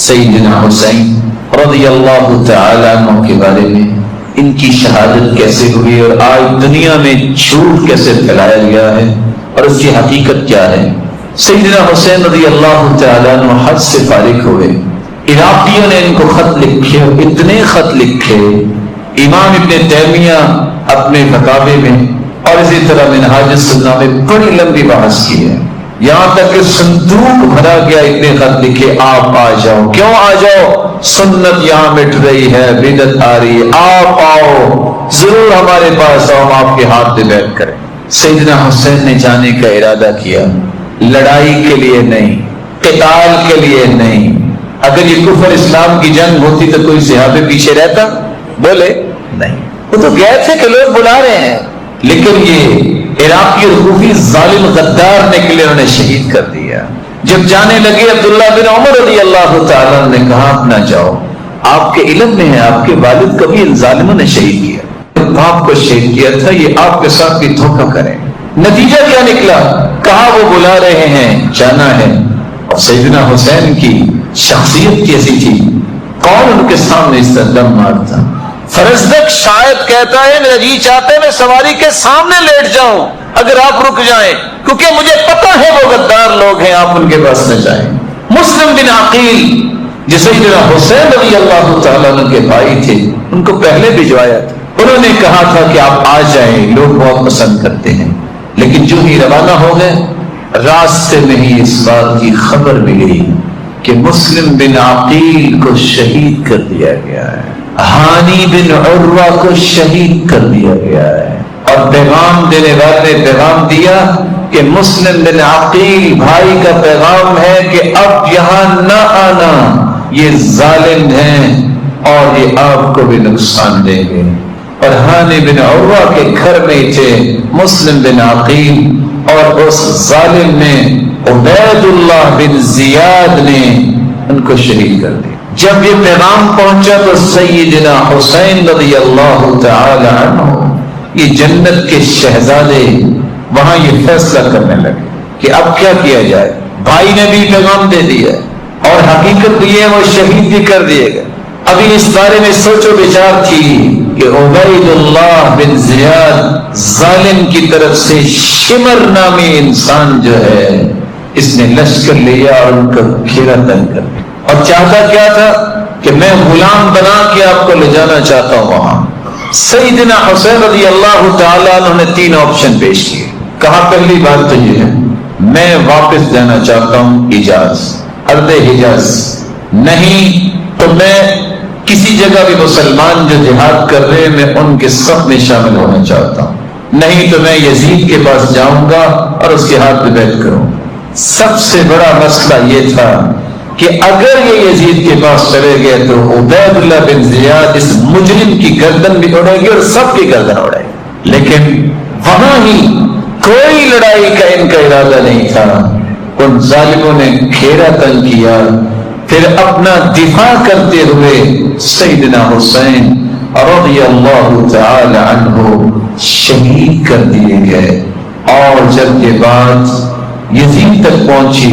سیدنا حسین رضی اللہ تعالی عنہ کے بارے میں ان کی شہادت کیسے ہوئی اور آج دنیا میں جھوٹ کیسے پھیلایا گیا ہے اور اس کی حقیقت کیا ہے۔ سیدنا حسین رضی اللہ تعالی عنہ حج سے فارغ ہوئے، عراقیوں نے ان کو خط لکھے اور اتنے خط لکھے، امام ابن تیمیہ اپنے فتاوی میں اور اسی طرح منہاج السنہ میں بڑی لمبی بحث کی ہے، یہاں تک کہ صندوق بھرا گیا، اتنے خط لکھے آپ آ جاؤ، کیوں آ جاؤ، سنت یہاں مٹ رہی ہے، بدعت آ رہی ہے، آپ آؤ، ضرور ہمارے پاس آؤ، ہم آپ کے ہاتھ پہ بیٹھ کریں۔ سیدنا حسین نے جانے کا ارادہ کیا، لڑائی کے لیے نہیں، قتال کے لیے نہیں۔ اگر یہ کفر اسلام کی جنگ ہوتی تو کوئی صحابہ پیچھے رہتا؟ بولے نہیں، وہ تو گئے تھے کہ لوگ بلا رہے ہیں، لیکن یہ عراقی اور کوفی ظالم غدار نے کے لیے انہوں نے شہید کر دیا۔ جب جانے لگے عبداللہ بن عمر رضی اللہ تعالیٰ نے کہا آپ نہ جاؤ، آپ کے علم میں ہے آپ کے والد کو بھی ان ظالموں نے شہید کیا، باپ کو شہید کیا تھا، یہ آپ کے ساتھ بھی دھوکہ کریں۔ نتیجہ کیا نکلا؟ کہا وہ بلا رہے ہیں، جانا ہے۔ اور سیدنا حسین کی شخصیت کیسی تھی، کون ان کے سامنے اس طرح دم مارتا؟ فرزدق شاید کہتا ہے میرا جی چاہتے میں سواری کے سامنے لیٹ جاؤں اگر آپ رک جائیں، کیونکہ مجھے پتا ہے وہ غدار لوگ ہیں، آپ ان کے پاس نہ جائیں۔ مسلم بن عقیل جو سیدنا حسین رضی اللہ تعالیٰ عنہ کے بھائی تھے، ان کو پہلے بھجوایا تھا، انہوں نے کہا تھا کہ آپ آ جائیں، لوگ بہت پسند کرتے ہیں، لیکن جو ہی روانہ ہو گئے راستے میں ہی اس بات کی خبر ملی کہ مسلم بن عقیل کو شہید کر دیا گیا ہے، ہانی بن عروہ کو شہید کر دیا گیا ہے، اور پیغام دینے والے نے پیغام دیا کہ مسلم بن عقیل بھائی کا پیغام ہے کہ اب یہاں نہ آنا، یہ ظالم ہیں اور یہ آپ کو بھی نقصان دیں گے۔ اور ہانی بن عروہ کے گھر میں تھے مسلم بن عقیل، اور اس ظالم نے عبید اللہ بن زیاد نے ان کو شہید کر دیا۔ جب یہ پیغام پہنچا تو سیدنا حسین رضی اللہ تعالی عنہ یہ جنت کے شہزادے وہاں یہ فیصلہ کرنے لگے کہ اب کیا کیا جائے۔ بھائی نے بھی پیغام دے دیا اور حقیقت یہ ہے وہ شہید بھی کر دیے گئے۔ ابھی اس بارے میں سوچ و بچار تھی کہ عبید اللہ بن زیاد ظالم کی طرف سے شمر نامی انسان جو ہے اس نے لشکر لیا اور ان کا گھیرا تنگ کر دیا، اور چاہتا کیا تھا کہ میں غلام بنا کے آپ کو لے جانا چاہتا ہوں وہاں۔ سیدنا حسین رضی اللہ تعالیٰ عنہ نے 3 آپشن پیش کیے۔ کہا پہلی بات تو یہ ہے میں واپس جانا چاہتا ہوں حجاز، ارض حجاز، نہیں تو میں کسی جگہ بھی مسلمان جو جہاد کر رہے ہیں میں ان کے صف میں شامل ہونا چاہتا ہوں، نہیں تو میں یزید کے پاس جاؤں گا اور اس کے ہاتھ پہ بیعت کروں۔ سب سے بڑا مسئلہ یہ تھا کہ اگر یہ یزید کے پاس چلے گئے تو عبید اللہ بن زیاد اس مجرم کی گردن بھی اڑے گی اور سب کی گردن اڑے گی، لیکن وہاں ہی کوئی لڑائی کا ان کا ارادہ نہیں تھا۔ ان ظالموں نے گھیرا تنگ کیا، پھر اپنا دفاع کرتے ہوئے سیدنا حسین رضی اللہ تعالی عنہ شہید کر دیے گئے۔ اور جب یہ بات یزید تک پہنچی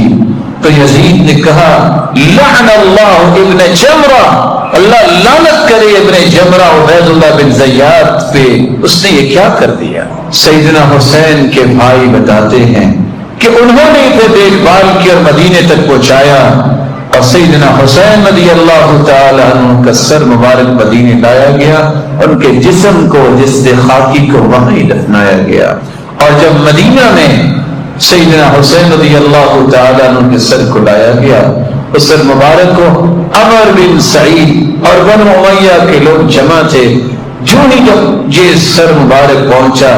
تو یزید نے کہا لعن اللہ ابن جمرہ، اللہ لعنت کرے ابن جمرہ عبید اللہ بن زیاد پہ، اس نے یہ کیا کر دیا۔ سیدنا حسین کے بھائی بتاتے ہیں کہ انہوں نے اسے دیکھ بھال کی اور مدینے تک پہنچایا، اور سیدنا حسین رضی اللہ تعالی عنہ کا سر مبارک مدینے لایا گیا، ان کے جسم کو جسد خاکی کو وہیں دفنایا گیا۔ اور جب مدینہ میں سیدنا حسین رضی اللہ تعالی عنہ کے سر کو لایا گیا، اس سر مبارک کو عمر بن سعید اور بنو امیہ کے لوگ جمع تھے، جو ہی جب یہ سر مبارک پہنچا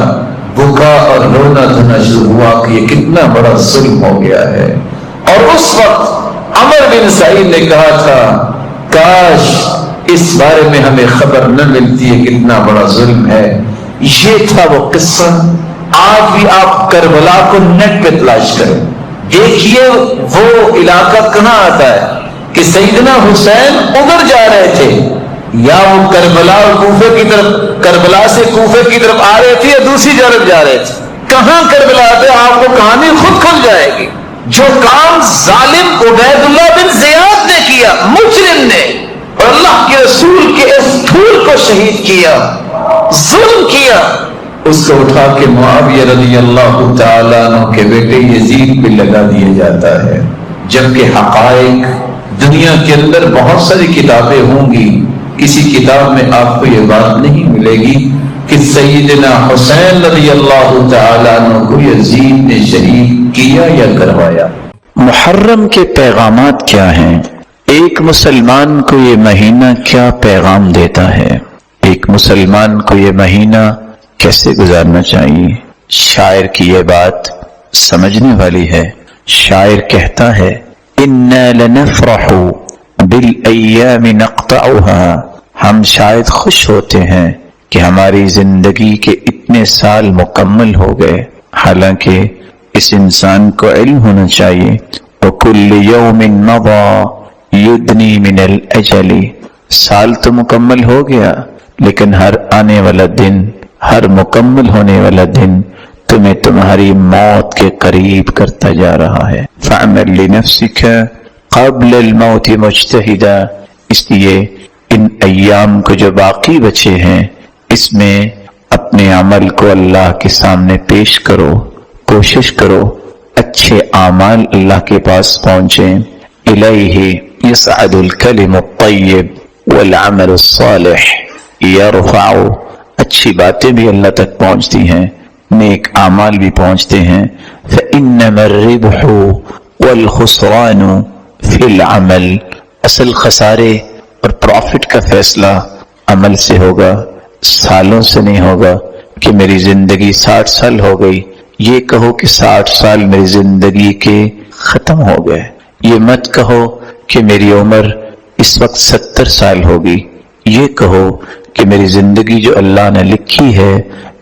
بکا اور رونا دھونا شروع ہوا کہ یہ کتنا بڑا ظلم ہو گیا ہے۔ اور اس وقت عمر بن سعید نے کہا تھا کاش اس بارے میں ہمیں خبر نہ ملتی ہے کتنا بڑا ظلم ہے۔ یہ تھا وہ قصہ۔ آج بھی آپ کربلا کو نیٹ پہ تلاش کریں، دیکھیے وہ علاقہ کہاں آتا ہے کہ سیدنا حسین ادھر جا رہے تھے، یا وہ کربلا اور کوفے کی طرف، کربلا سے کوفے کی طرف آ رہے تھے یا دوسری طرف جا رہے تھے۔ کہاں کربلا آتے آپ کو کہانی خود کھل جائے گی۔ جو کام ظالم عبید اللہ بن زیاد نے کیا، رسول کے اس پھول کو شہید کیا، ظلم کیا، اس کو اٹھا کے معاویہ رضی اللہ تعالیٰ عنہ کے بیٹے یزید پہ لگا دیا جاتا ہے، جبکہ حقائق دنیا کے اندر بہت ساری کتابیں ہوں گی، کسی کتاب میں آپ کو یہ بات نہیں ملے گی کہ سیدنا حسین رضی اللہ تعالیٰ عنہ کو یزید نے شہید کیا یا کروایا۔ محرم کے پیغامات کیا ہیں؟ ایک مسلمان کو یہ مہینہ کیا پیغام دیتا ہے؟ ایک مسلمان کو یہ مہینہ کیسے گزارنا چاہیے؟ شاعر کی یہ بات سمجھنے والی ہے۔ شاعر کہتا ہے اِنَّا لَنَفْرَحُ بِالْأَيَّامِ نَقْطَعُهَا، ہم شاید خوش ہوتے ہیں کہ ہماری زندگی کے اتنے سال مکمل ہو گئے، حالانکہ اس انسان کو علم ہونا چاہیے وَكُلِّ يَوْمٍ مَضَى يُدْنِي مِنَ الْأَجَلِ، سال تو مکمل ہو گیا لیکن ہر آنے والا دن، ہر مکمل ہونے والا دن تمہیں تمہاری موت کے قریب کرتا جا رہا ہے۔ فَعْمَلْ لِنَفْسِكَ قَبْلَ الْمَوْتِ مُجْتَهِدًا، اس لیے ان ایام کو جو باقی بچے ہیں اس میں اپنے عمل کو اللہ کے سامنے پیش کرو، کوشش کرو اچھے اعمال اللہ کے پاس پہنچیں۔ الیہ یصعد الکلم الطیب والعمل الصالح یرفع، اچھی باتیں بھی اللہ تک پہنچتی ہیں، نیک اعمال بھی پہنچتے ہیں۔ فإنما الربح والخسران فی العمل، اصل خسارے اور پروفٹ کا فیصلہ عمل سے ہوگا، سالوں سے نہیں ہوگا کہ میری زندگی 60 سال ہو گئی۔ یہ کہو کہ 60 سال میری زندگی کے ختم ہو گئے، یہ مت کہو کہ میری عمر اس وقت 70 سال ہوگی، یہ کہو کہ میری زندگی جو اللہ نے لکھی ہے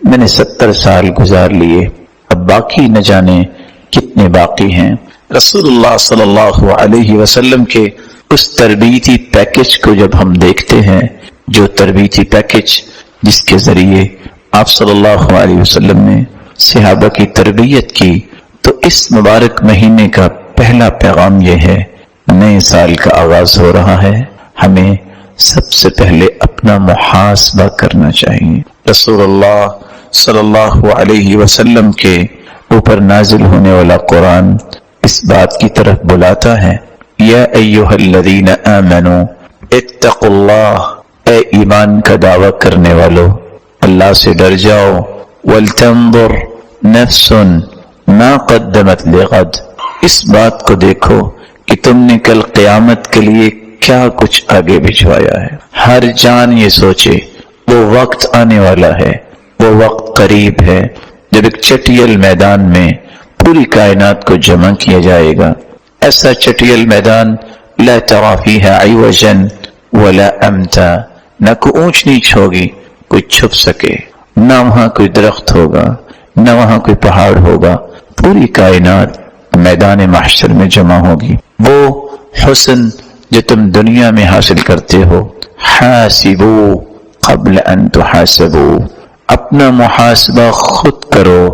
میں نے 70 سال گزار لیے، اب باقی نہ جانے کتنے باقی ہیں۔ رسول اللہ صلی اللہ علیہ وسلم کے اس تربیتی پیکج کو جب ہم دیکھتے ہیں، جو تربیتی پیکج جس کے ذریعے آپ صلی اللہ علیہ وسلم نے صحابہ کی تربیت کی، تو اس مبارک مہینے کا پہلا پیغام یہ ہے، نئے سال کا آغاز ہو رہا ہے، ہمیں سب سے پہلے اپنا محاسبہ کرنا چاہیے۔ رسول اللہ صلی اللہ علیہ وسلم کے اوپر نازل ہونے والا قرآن اس بات کی طرف بلاتا ہے، یا ایھا الذین آمنوا اتقوا اللہ، اے ایمان کا دعویٰ کرنے والو اللہ سے ڈر جاؤ، ولتنظر نفس ما قدمت لغد، اس بات کو دیکھو کہ تم نے کل قیامت کے لیے کیا کچھ آگے بھجوایا ہے۔ ہر جان یہ سوچے وہ وقت آنے والا ہے، وہ وقت قریب ہے جب ایک چٹیل میدان میں پوری کائنات کو جمع کیا جائے گا، ایسا چٹیل میدان لا تری فیہ عوجا ولا امتا، نہ کوئی اونچ نیچ ہوگی کوئی چھپ سکے، نہ وہاں کوئی درخت ہوگا، نہ وہاں کوئی پہاڑ ہوگا، پوری کائنات میدان محشر میں جمع ہوگی۔ وہ حسن جو تم دنیا میں حاصل کرتے ہو، حاسبوا قبل ان تحاسبوا، اپنا محاسبہ خود کرو۔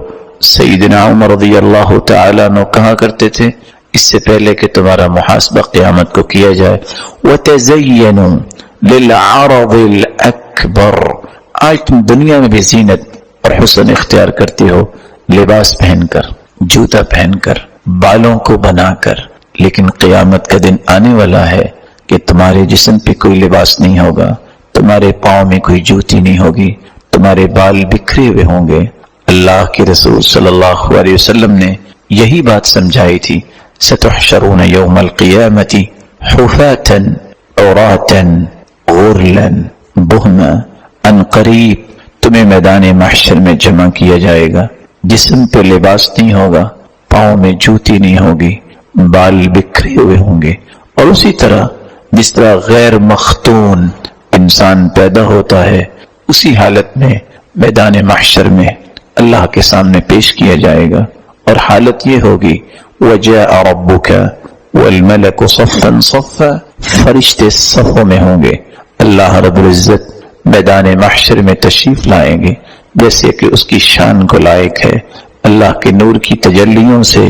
سیدنا عمر رضی اللہ تعالیٰ عنہ کہا کرتے تھے اس سے پہلے کہ تمہارا محاسبہ قیامت کو کیا جائے، وَتَزَيَّنُوا لِلْعَرَضِ الْأَكْبَرِ، آج تم دنیا میں بھی زینت اور حسن اختیار کرتے ہو، لباس پہن کر، جوتا پہن کر، بالوں کو بنا کر، لیکن قیامت کا دن آنے والا ہے کہ تمہارے جسم پہ کوئی لباس نہیں ہوگا، تمہارے پاؤں میں کوئی جوتی نہیں ہوگی، تمہارے بال بکھرے ہوئے ہوں گے۔ اللہ کے رسول صلی اللہ علیہ وسلم نے یہی بات سمجھائی تھی، ستحشرون یوم القیامت حفاتا عراتا غرلا بہما، ان قریب تمہیں میدان محشر میں جمع کیا جائے گا، جسم پہ لباس نہیں ہوگا، پاؤں میں جوتی نہیں ہوگی، بال بکھرے ہوئے ہوں گے، اور اسی طرح جس طرح غیر مختون انسان پیدا ہوتا ہے اسی حالت میں میدان محشر میں اللہ کے سامنے پیش کیا جائے گا، اور حالت یہ ہوگی وَجَاءَ رَبُّكَ وَالْمَلَكُ صَفًّا صَفًّا، فرشتے صفوں میں ہوں گے، اللہ رب العزت میدان محشر میں تشریف لائیں گے جیسے کہ اس کی شان کو لائق ہے۔ اللہ کے نور کی تجلیوں سے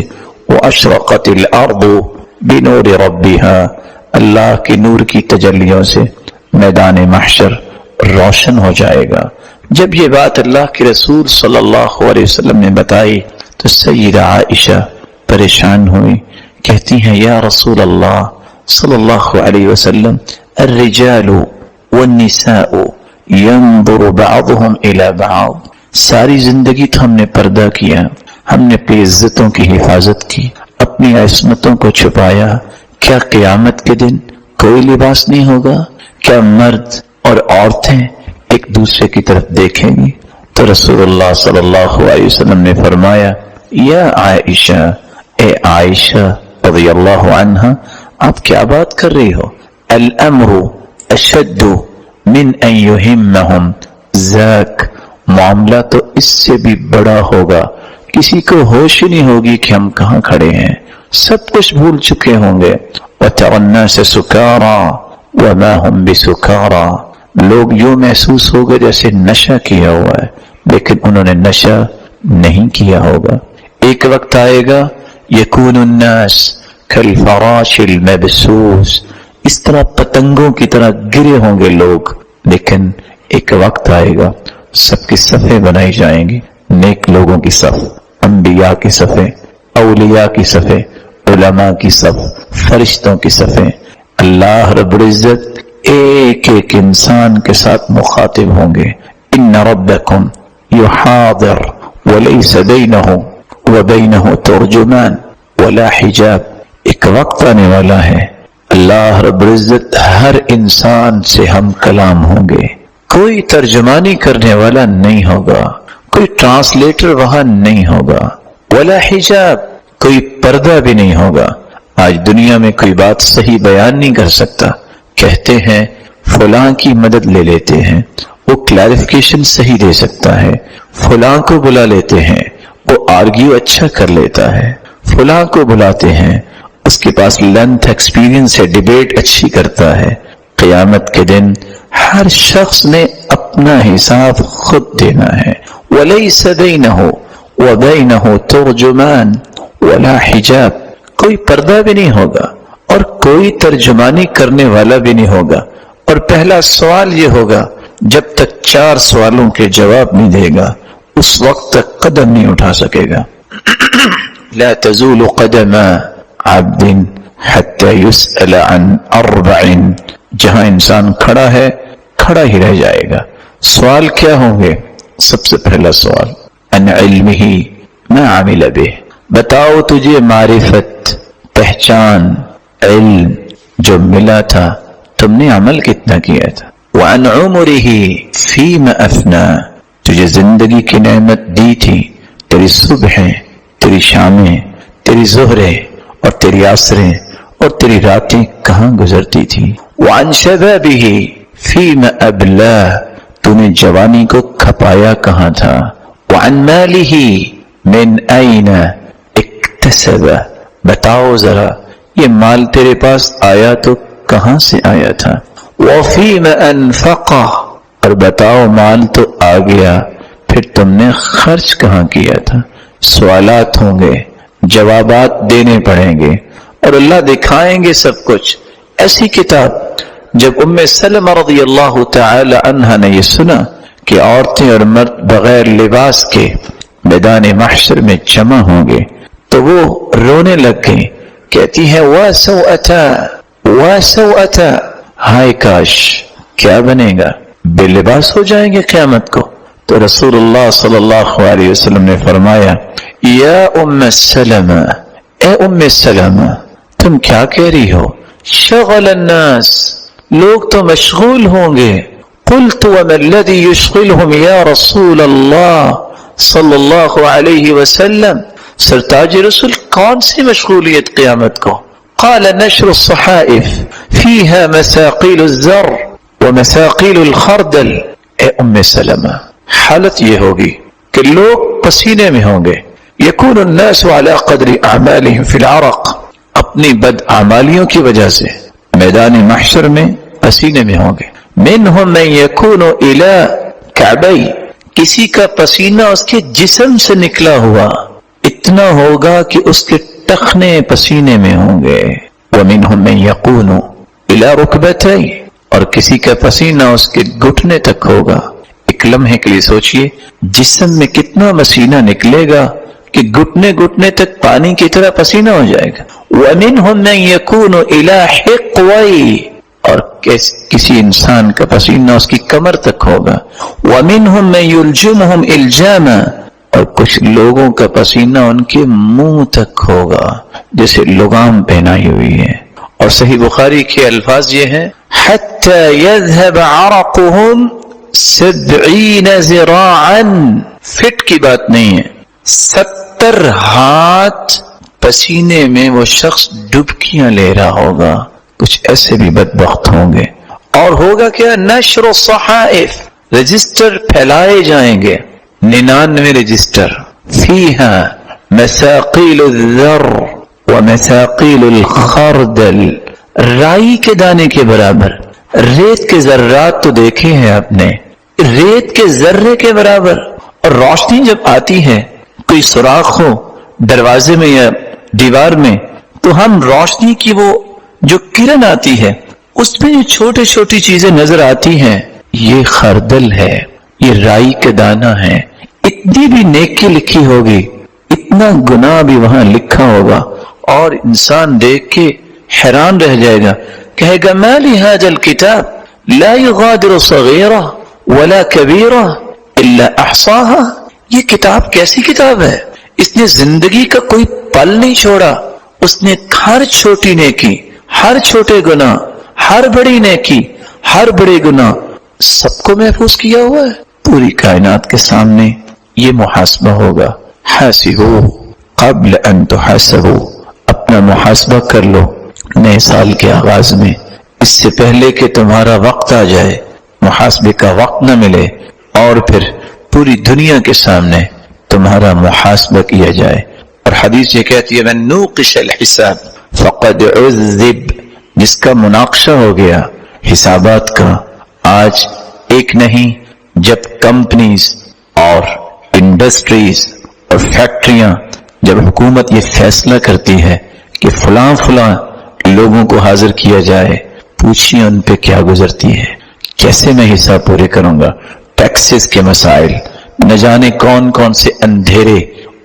وَأَشْرَقَتِ الْأَرْضُ بِنُورِ رَبِّهَا، اللہ کے نور کی تجلیوں سے میدان محشر روشن ہو جائے گا۔ جب یہ بات اللہ کے رسول صلی اللہ علیہ وسلم نے بتائی تو سیدہ عائشہ پریشان ہوئی، کہتی ہیں یا رسول اللہ صلی اللہ علیہ وسلم الرجال والنساء ينظر بعضهم الى بعض، ساری زندگی تو ہم نے پردہ کیا، ہم نے اپنی عزتوں کی حفاظت کی، اپنی عصمتوں کو چھپایا، کیا قیامت کے دن کوئی لباس نہیں ہوگا؟ کیا مرد اور عورتیں ایک دوسرے کی طرف دیکھیں گی؟ تو رسول اللہ صلی اللہ علیہ وسلم نے فرمایا یا عائشہ، اے عائشہ رضی اللہ عنہا، آپ کیا بات کر رہی ہو؟ الامر اشد من ان یہمہم ذاک، معاملہ تو اس سے بھی بڑا ہوگا، کسی کو ہوش ہی نہیں ہوگی کہ ہم کہاں کھڑے ہیں، سب کچھ بھول چکے ہوں گے۔ وَتَرَى النَّاسَ سُكَارَى وَمَا هُمْ بِسُكَارَى، لوگ یوں محسوس ہوگا جیسے نشہ کیا ہوا ہے، لیکن انہوں نے نشہ نہیں کیا ہوگا۔ ایک وقت آئے گا یکون الناس کالفراش المبثوث، اس طرح پتنگوں کی طرح گرے ہوں گے لوگ، لیکن ایک وقت آئے گا سب کی صفیں بنائی جائیں گی، نیک لوگوں کی صف، انبیاء کی صفیں، اولیاء کی صفیں، علماء کی صف، فرشتوں کی صفیں۔ اللہ رب العزت ایک ایک انسان کے ساتھ مخاطب ہوں گے۔ ان ربکم یحاضر ولیس بینہ وبینہ ترجمان ولا حجاب، ایک وقت آنے والا ہے اللہ رب العزت ہر انسان سے ہم کلام ہوں گے، کوئی ترجمانی کرنے والا نہیں ہوگا، کوئی ٹرانسلیٹر وہاں نہیں ہوگا، ولا حجاب، کوئی پردہ بھی نہیں ہوگا۔ آج دنیا میں کوئی بات صحیح بیان نہیں کر سکتا، کہتے ہیں فلاں کی مدد لے لیتے ہیں، وہ کلیریفیکیشن صحیح دے سکتا ہے، فلاں کو بلا لیتے ہیں، وہ آرگیو اچھا کر لیتا ہے، فلاں کو بلاتے ہیں، اس کے پاس لینتھ ایکسپیرینس ہے، ڈیبیٹ اچھی کرتا ہے۔ قیامت کے دن ہر شخص نے اپنا حساب خود دینا ہے۔ وَلَيْسَ بَيْنَهُ وَبَيْنَهُ تُرْجُمَانٌ وَلَا حِجَابٌ، کوئی پردہ بھی نہیں ہوگا اور کوئی ترجمانی کرنے والا بھی نہیں ہوگا۔ اور پہلا سوال یہ ہوگا، جب تک 4 سوالوں کے جواب نہیں دے گا اس وقت تک قدم نہیں اٹھا سکے گا۔ لا تزول قدم عبد حتى يسأل عن 4، جہاں انسان کھڑا ہے کھڑا ہی رہ جائے گا۔ سوال کیا ہوں گے؟ سب سے پہلا سوال عن علمه ما عمل به، بتاؤ تجھے معرفت، پہچان، علم جو ملا تھا تم نے عمل کتنا کیا تھا۔ وعن عمره فيما افنى، تجھے زندگی کی نعمت دی تھی، تیری صبحیں، تیری شامیں، تیری ظہریں اور تیری عصریں اور تیری راتیں کہاں گزرتی تھی۔ وعن شبابه فيما ابلى، تو نے جوانی کو کھپایا کہاں تھا۔ وعن ماله من اين اکتسب، بتاؤ ذرا یہ مال تیرے پاس آیا تو کہاں سے آیا تھا۔ وفيما انفقه، اور بتاؤ مال تو آ گیا پھر تم نے خرچ کہاں کیا تھا۔ سوالات ہوں گے، جوابات دینے پڑیں گے اور اللہ دکھائیں گے سب کچھ۔ ایسی کتاب جب ام سلمہ رضی اللہ تعالی عنہا نے یہ سنا کہ عورتیں اور مرد بغیر لباس کے میدان محشر میں جمع ہوں گے تو وہ رونے لگ گئی، کہتی ہیں وا سوءتا وا سوءتا، ہائے کاش کیا بنے گا، بے لباس ہو جائیں گے قیامت کو۔ تو رسول اللہ صلی اللہ علیہ وسلم نے فرمایا یا ام سلمہ، اے ام سلمہ تم کیا کہہ رہی ہو؟ شغل الناس، لوگ تو مشغول ہوں گے۔ قلت وما الذي يشغلهم یا رسول اللہ صلی اللہ علیہ وسلم، سرتاج رسول کون سی مشغولیت قیامت کو؟ قال نشر الصحائف فيها مساقيل الزر ومساقيل الخردل۔ اے ام سلمہ حالت یہ ہوگی کہ لوگ پسینے میں ہوں گے، یکون الناس على قدر اعمالهم في العرق، اپنی بد اعمالیوں کی وجہ سے میدان محشر میں پسینے میں ہوں گے۔ منهم من يكون الى كعبي، کسی کا پسینہ اس کے جسم سے نکلا ہوا اتنا ہوگا کہ اس کے ٹخنے پسینے میں ہوں گے۔ ومنهم من يكون الى ركبتي، اور کسی کا پسینہ اس کے گھٹنے تک ہوگا. ایک لمحے کے لیے سوچئے جسم میں کتنا پسینہ نکلے گا کہ گھٹنے گھٹنے تک پانی کی طرح پسینہ ہو جائے گا. وَمِنْهُمْ مَنْ يَكُونُ إِلَى حِقْوَيْ اور کسی انسان کا پسینہ اس کی کمر تک ہوگا. وَمِنْهُمْ مَنْ يُلْجِمُهُمْ إِلْجَامًا اور کچھ لوگوں کا پسینہ ان کے منہ تک ہوگا جیسے لگام پہنائی ہوئی ہے. اور صحیح بخاری کے الفاظ یہ ہیں حَتَّى يَذْهَبَ عَرَقُهُمْ 70 ذراعاً. فٹ کی بات نہیں ہے، 70 ہاتھ پسینے میں وہ شخص ڈبکیاں لے رہا ہوگا. کچھ ایسے بھی بدبخت ہوں گے. اور ہوگا کیا؟ نشر الصحائف، رجسٹر پھیلائے جائیں گے. 99 رجسٹر. فیہا مساقیل الذر ومساقیل الخردل، رائی کے دانے کے برابر. ریت کے ذرات تو دیکھے ہیں آپ نے، ریت کے ذرے کے برابر. اور روشنی جب آتی ہے، کوئی سوراخ ہو دروازے میں یا دیوار میں، تو ہم روشنی کی وہ جو کرن آتی ہے اس میں جو چھوٹی چھوٹی چیزیں نظر آتی ہیں، یہ خردل ہے، یہ رائی کے دانہ ہے. اتنی بھی نیکی لکھی ہوگی، اتنا گناہ بھی وہاں لکھا ہوگا، اور انسان دیکھ کے حیران رہ جائے گا. کہے گا ما لهذا الكتاب لا يغادر صغيرة ولا كبيرة الا احصاها. یہ کتاب کیسی کتاب ہے؟ اس نے زندگی کا کوئی پل نہیں چھوڑا. اس نے ہر چھوٹی نیکی، ہر چھوٹے گناہ، ہر بڑی نیکی، ہر بڑے گناہ سب کو محفوظ کیا ہوا ہے. پوری کائنات کے سامنے یہ محاسبہ ہوگا. حاسبوا قبل ان تحاسبوا، اپنا محاسبہ کر لو نئے سال کے آغاز میں، اس سے پہلے کہ تمہارا وقت آ جائے، محاسبے کا وقت نہ ملے، اور پھر پوری دنیا کے سامنے تمہارا محاسبہ کیا جائے. اور حدیث یہ کہتی ہے من نوقش الحساب فقد عذب، جس کا مناقشہ ہو گیا حسابات کا. آج ایک نہیں، جب کمپنیز اور انڈسٹریز اور فیکٹریاں، جب حکومت یہ فیصلہ کرتی ہے کہ فلاں فلاں لوگوں کو حاضر کیا جائے، پوچھئے ان پہ کیا گزرتی ہے، کیسے میں حساب پورے کروں گا. ٹیکسز کے مسائل، نہ جانے کون کون سے اندھیرے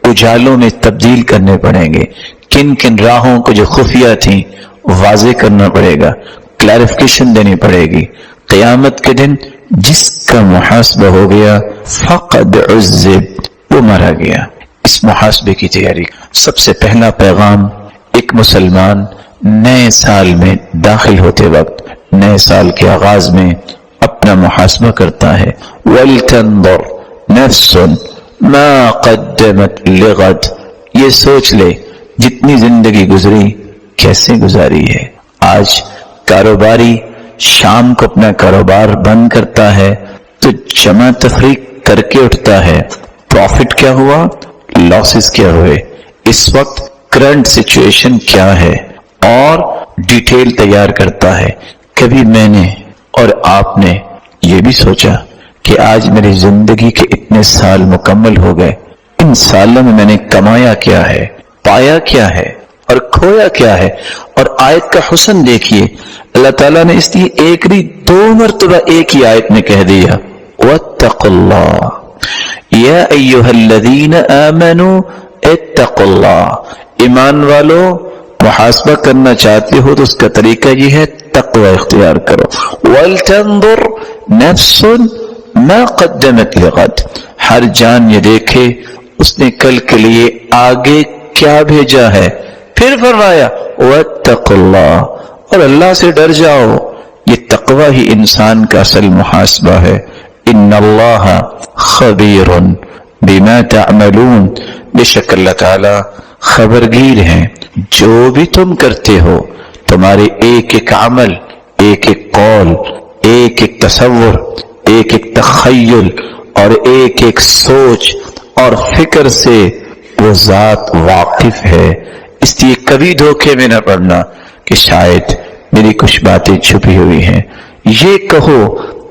اجالوں میں تبدیل کرنے پڑیں گے، کن کن راہوں کو جو خفیہ تھیں واضح کرنا پڑے گا، کلیریفیکیشن دینی پڑے گی. قیامت کے دن جس کا محاسبہ ہو گیا فقد عذب، وہ مارا گیا. اس محاسبے کی تیاری سب سے پہلا پیغام ایک مسلمان نئے سال میں داخل ہوتے وقت، نئے سال کے آغاز میں اپنا محاسبہ کرتا ہے. وَلْتَنْظُرْ نَفْسٌ مَا قَدَّمَتْ لِغَدْ، یہ سوچ لے جتنی زندگی گزری کیسے گزاری ہے. آج کاروباری شام کو اپنا کاروبار بند کرتا ہے تو جمع تفریق کر کے اٹھتا ہے، پروفٹ کیا ہوا، لاسز کیا ہوئے، اس وقت کرنٹ سچویشن کیا ہے، اور ڈیٹیل تیار کرتا ہے. کبھی میں نے اور آپ نے یہ بھی سوچا کہ آج میری زندگی کے اتنے سال مکمل ہو گئے، ان سالوں میں نے کمایا کیا ہے، پایا کیا ہے اور کھویا کیا ہے. اور آیت کا حسن دیکھیے، اللہ تعالیٰ نے اس لیے ایک نہیں 2 مرتبہ ایک ہی آیت میں کہہ دیا وَاتَّقُوا اللَّهَ یا ایھا الذین آمنوا اتقوا اللہ. ایمان والو، محاسبہ کرنا چاہتے ہو تو اس کا طریقہ یہ ہے تقوی اختیار کرو. وَلْتَنْظُرْ نَفْسٌ مَا قَدَّمَتْ لِغَدْ، ہر جان یہ دیکھے اس نے کل کے لیے آگے کیا بھیجا ہے. پھر فرمایا وَاتَّقُوا اللَّهَ، اور اللہ سے ڈر جاؤ. یہ تقوی ہی انسان کا اصل محاسبہ ہے. ان اللہ خبیر بما تعملون، بے شک اللہ تعالی خبرگیر ہیں جو بھی تم کرتے ہو. تمہارے ایک ایک عمل، ایک ایک قول، ایک ایک تصور، ایک ایک تخیل اور ایک ایک سوچ اور فکر سے وہ ذات واقف ہے. اس لیے کبھی دھوکے میں نہ پڑنا کہ شاید میری کچھ باتیں چھپی ہوئی ہیں. یہ کہو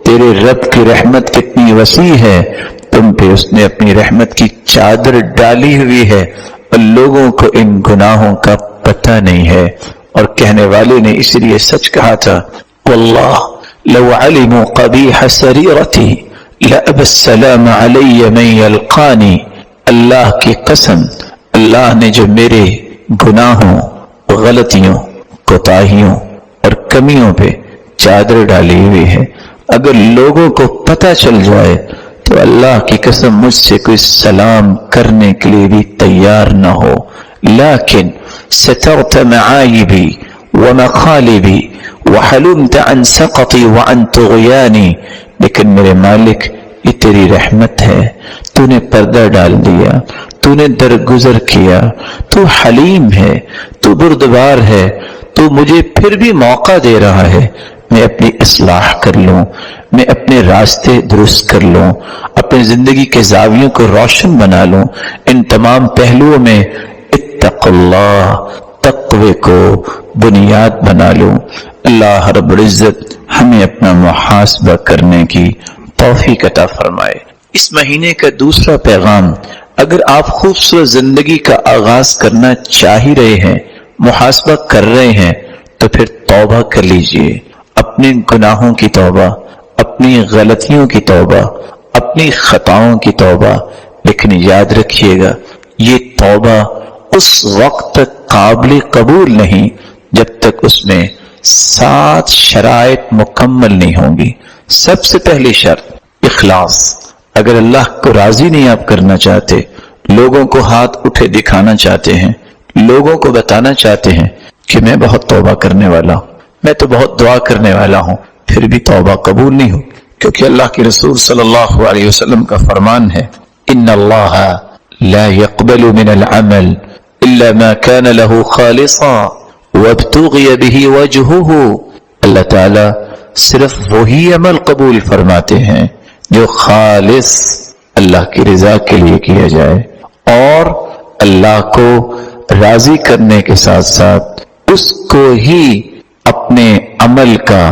تیرے رب کی رحمت کتنی وسیع ہے، تم پہ اس نے اپنی رحمت کی چادر ڈالی ہوئی ہے، اور لوگوں کو ان گناہوں کا پتہ نہیں ہے. اور کہنے والے نے اس لیے سچ کہا تھا واللہ لو علموا قبیح سریرتی لأبى السلام علی من یلقانی. اللہ کی قسم، اللہ نے جو میرے گناہوں، غلطیوں، کوتاہیوں اور کمیوں پہ چادر ڈالی ہوئی ہے، اگر لوگوں کو پتہ چل جائے تو اللہ کی قسم مجھ سے کوئی سلام کرنے کے لیے بھی تیار نہ ہو. لیکن سترت معایبی ومخالبی وحلمت عن سقطی وعن طغیانی. لیکن میرے مالک یہ تیری رحمت ہے، تو نے پردہ ڈال دیا، تو نے درگزر کیا، تو حلیم ہے، تو بردبار ہے، تو مجھے پھر بھی موقع دے رہا ہے میں اپنی اصلاح کر لوں، میں اپنے راستے درست کر لوں، اپنی زندگی کے زاویوں کو روشن بنا لوں. ان تمام پہلوؤں میں اتق اللہ، تقوی کو بنیاد بنا لوں. اللہ رب العزت ہمیں اپنا محاسبہ کرنے کی توفیق عطا فرمائے. اس مہینے کا دوسرا پیغام، اگر آپ خوبصورت زندگی کا آغاز کرنا چاہ ہی رہے ہیں، محاسبہ کر رہے ہیں، تو پھر توبہ کر لیجئے. اپنے گناہوں کی توبہ، اپنی غلطیوں کی توبہ، اپنی خطاؤں کی توبہ. لیکن یاد رکھیے گا یہ توبہ اس وقت تک قابل قبول نہیں جب تک اس میں 7 شرائط مکمل نہیں ہوں گی. سب سے پہلی شرط اخلاص. اگر اللہ کو راضی نہیں آپ کرنا چاہتے، لوگوں کو ہاتھ اٹھے دکھانا چاہتے ہیں، لوگوں کو بتانا چاہتے ہیں کہ میں بہت توبہ کرنے والا ہوں، میں تو بہت دعا کرنے والا ہوں، پھر بھی توبہ قبول نہیں ہو. کیونکہ اللہ کے رسول صلی اللہ علیہ وسلم کا فرمان ہے ان اللہ لا يقبل من العمل الا ما كان له خالصا وابتغي به وجهه. اللہ تعالی صرف وہی عمل قبول فرماتے ہیں جو خالص اللہ کی رضا کے لیے کیا جائے اور اللہ کو راضی کرنے کے ساتھ ساتھ اس کو ہی اپنے عمل کا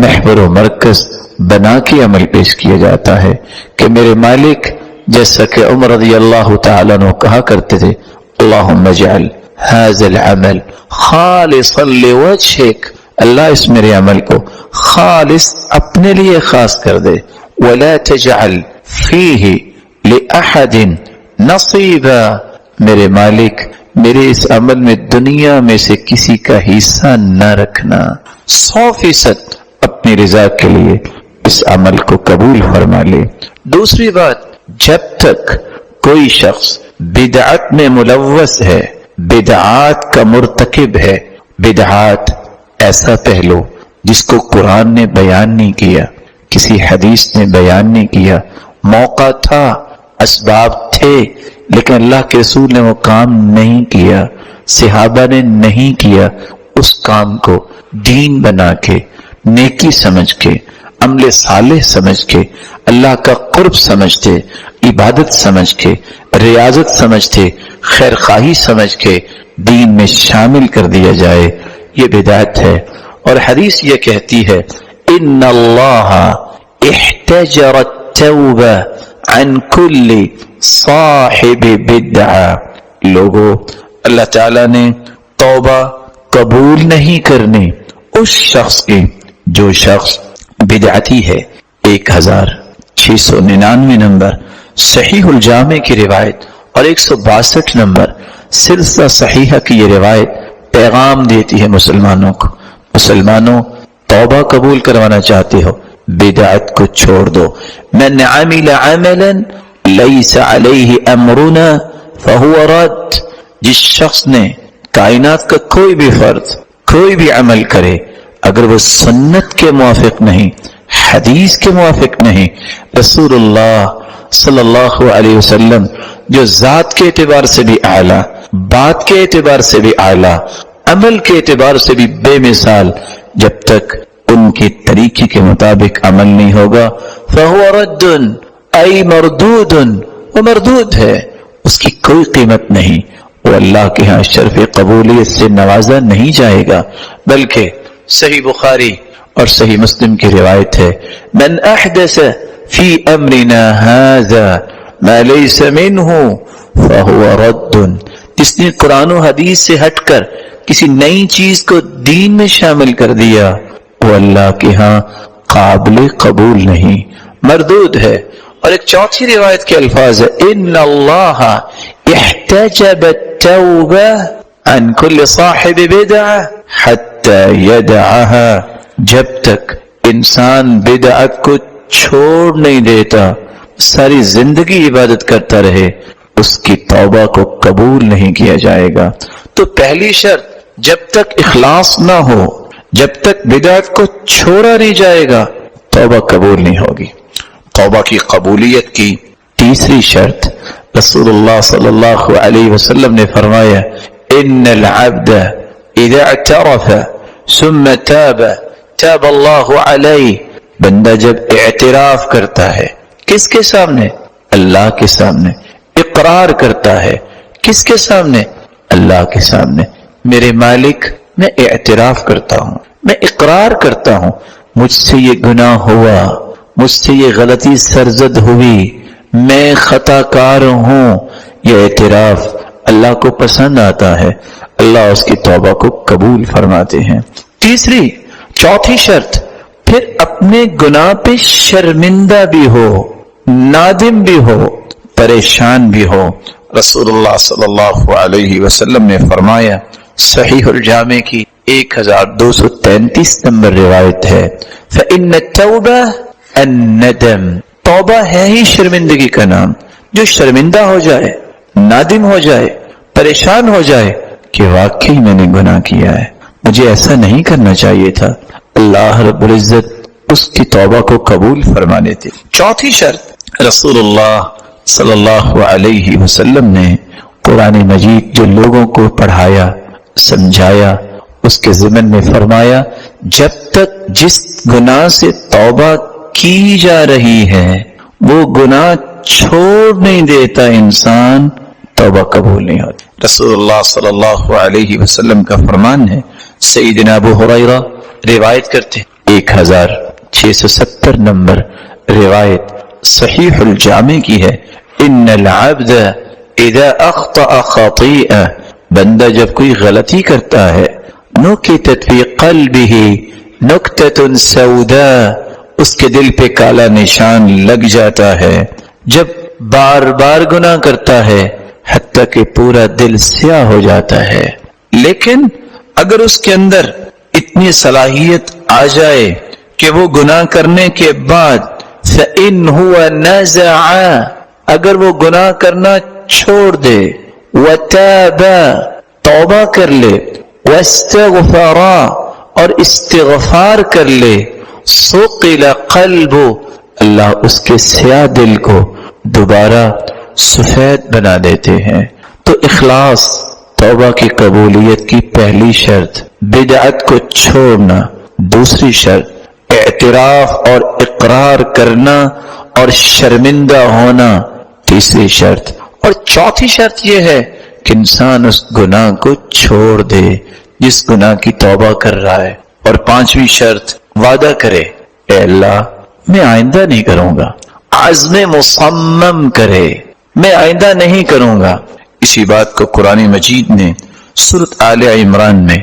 محور و مرکز بنا کے عمل پیش کیا جاتا ہے. کہ میرے مالک، جیسا کہ عمر رضی اللہ تعالیٰ عنہ کہا کرتے تھے، اللہم اجعل هذا العمل خالصا لوجهك. اللہ اس میرے عمل کو خالص اپنے لیے خاص کر دے. ولا تجعل فيه لأحد نصیبا. میرے مالک، میرے اس عمل میں دنیا میں سے کسی کا حصہ نہ رکھنا. 100% اپنی رضا کے لیے اس عمل کو قبول فرما لے. دوسری بات، جب تک کوئی شخص بدعت میں ملوث ہے، بدعات کا مرتکب ہے، بدعات ایسا پہلو جس کو قرآن نے بیان نہیں کیا، کسی حدیث نے بیان نہیں کیا، موقع تھا، اسباب تھے، لیکن اللہ کے رسول نے وہ کام نہیں کیا، صحابہ نے نہیں کیا. اس کام کو دین بنا کے، نیکی سمجھ کے، عمل صالح سمجھ کے، اللہ کا قرب سمجھتے، عبادت سمجھ کے، ریاضت سمجھتے، خیر خواہی سمجھ کے دین میں شامل کر دیا جائے، یہ بدعت ہے. اور حدیث یہ کہتی ہے ان اللہ احتجر التوبہ عن کل صاحب بدعہ. لوگوں، اللہ تعالیٰ نے توبہ قبول نہیں کرنی اس شخص کی جو شخص بدعتی ہے. 1699 نمبر صحیح الجامع کی روایت اور 162 نمبر سلسلہ صحیحہ کی یہ روایت پیغام دیتی ہے مسلمانوں کو. مسلمانوں، توبہ قبول کروانا چاہتے ہو، بدعت کو چھوڑ دو. من عمل عملا لیس علیہ امرنا فہو رد. جس شخص نے کائنات کا کوئی بھی فرد، کوئی بھی عمل کرے، اگر وہ سنت کے موافق نہیں، حدیث کے موافق نہیں، رسول اللہ صلی اللہ علیہ وسلم جو ذات کے اعتبار سے بھی اعلیٰ، بات کے اعتبار سے بھی اعلیٰ، عمل کے اعتبار سے بھی بے مثال، جب تک ان کی طریقے کے مطابق عمل نہیں ہوگا فَهُوَ رَدٌ أي مردود، وہ مردود ہے، اس کی کوئی قیمت نہیں، وہ اللہ کے ہاں شرف قبولیت سے نوازا نہیں جائے گا. بلکہ صحیح بخاری اور صحیح مسلم کی روایت ہے من احدث فی امرنا هذا ما ليس منه فهو رد. جس نے قرآن و حدیث سے ہٹ کر کسی نئی چیز کو دین میں شامل کر دیا، وہ اللہ کے ہاں قابل قبول نہیں، مردود ہے۔ اور ایک چوتھی روایت کے الفاظ ہے ان اللہ احتجب التوبہ عن كل صاحب بدعہ حتی یدعها، جب تک انسان بدعت کو چھوڑ نہیں دیتا، ساری زندگی عبادت کرتا رہے، اس کی توبہ کو قبول نہیں کیا جائے گا۔ تو پہلی شرط، جب تک اخلاص نہ ہو، جب تک بدعت کو چھوڑا نہیں جائے گا، توبہ قبول نہیں ہوگی۔ توبہ کی قبولیت کی تیسری شرط، رسول اللہ صلی اللہ علیہ وسلم نے فرمایا ان العبد اذا اعترف ثم تاب تاب اللہ علیہ، بندہ جب اعتراف کرتا ہے، کس کے سامنے؟ اللہ کے سامنے۔ اقرار کرتا ہے، کس کے سامنے؟ اللہ کے سامنے۔ میرے مالک، میں اعتراف کرتا ہوں، میں اقرار کرتا ہوں، مجھ سے یہ گناہ ہوا، مجھ سے یہ غلطی سرزد ہوئی، میں خطا کار ہوں۔ یہ اعتراف اللہ کو پسند آتا ہے، اللہ اس کی توبہ کو قبول فرماتے ہیں۔ چوتھی شرط، پھر اپنے گناہ پہ شرمندہ بھی ہو، نادم بھی ہو، پریشان بھی ہو۔ رسول اللہ صلی اللہ علیہ وسلم نے فرمایا، صحیح الجامع کی 1233 نمبر روایت ہے، فَإِنَّ التَّوْبَةَ الندم، توبہ ہے ہی شرمندگی کا نام۔ جو شرمندہ ہو جائے، نادم ہو جائے، پریشان ہو جائے کہ واقعی میں نے گناہ کیا ہے، مجھے ایسا نہیں کرنا چاہیے تھا، اللہ رب العزت اس کی توبہ کو قبول فرما لیتے۔ چوتھی شرط، رسول اللہ صلی اللہ علیہ وسلم نے قرآن مجید جو لوگوں کو پڑھایا، سمجھایا، اس کے ضمن میں فرمایا جب تک جس گناہ سے توبہ کی جا رہی ہے وہ گناہ چھوڑ نہیں دیتا انسان، توبہ قبول نہیں ہوتی۔ رسول اللہ صلی اللہ علیہ وسلم کا فرمان ہے، سیدنا ابو ہریرہ روایت کرتے 1670 نمبر روایت صحیح الجامع کی ہے، ان العبد اذا اخطأ خطیئہ، بندہ جب کوئی غلطی کرتا ہے، نکتت فی قلبہ نکتۃ سوداء، اس کے دل پہ کالا نشان لگ جاتا ہے، جب بار بار گناہ کرتا ہے حتیٰ کہ پورا دل سیاہ ہو جاتا ہے، لیکن اگر اس کے اندر اتنی صلاحیت آ جائے کہ وہ گناہ کرنے کے بعد فَإِنْ هُوَ نَزَعَ، اگر وہ گناہ کرنا چھوڑ دے، وَتَابَ، توبہ کر لے، وَاسْتَغْفَرَ، اور استغفار کر لے، سُقِلَ قَلْبُ، اللہ اس کے سیاہ دل کو دوبارہ سفید بنا دیتے ہیں۔ تو اخلاص توبہ کی قبولیت کی پہلی شرط، بدعت کو چھوڑنا، دوسری شرط اعتراف اور اقرار کرنا اور شرمندہ ہونا، تیسری شرط، اور چوتھی شرط یہ ہے کہ انسان اس گناہ کو چھوڑ دے جس گناہ کی توبہ کر رہا ہے، اور پانچویں شرط وعدہ کرے، اے اللہ میں آئندہ نہیں کروں گا، عزم مصمم کرے، میں آئندہ نہیں کروں گا۔ اسی بات کو قرآن مجید نے سورۃ آل عمران میں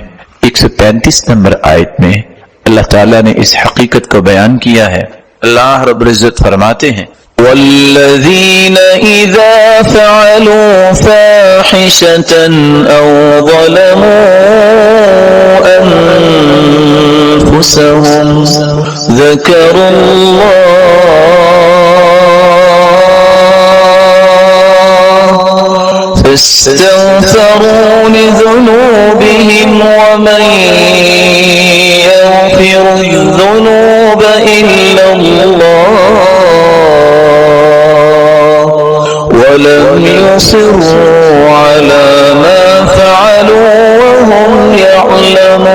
135 نمبر آیت میں اللہ تعالیٰ نے اس حقیقت کو بیان کیا ہے۔ اللہ رب العزت فرماتے ہیں وَالَّذِينَ إِذَا فَعَلُوا فَاحِشَةً أَوْ ظَلَمُوا أَنفُسَهُمْ ذَكَرُوا اللَّهَ فَاسْتَغْفَرُوا لِذُنُوبِهِمْ وَمَنْ يَغْفِرُ الذُّنُوبَ إِلَّا اللَّهُ وَلَمْ يُصِرُّوا عَلَى مَا فَعَلُوا وَهُمْ يَعْلَمُونَ۔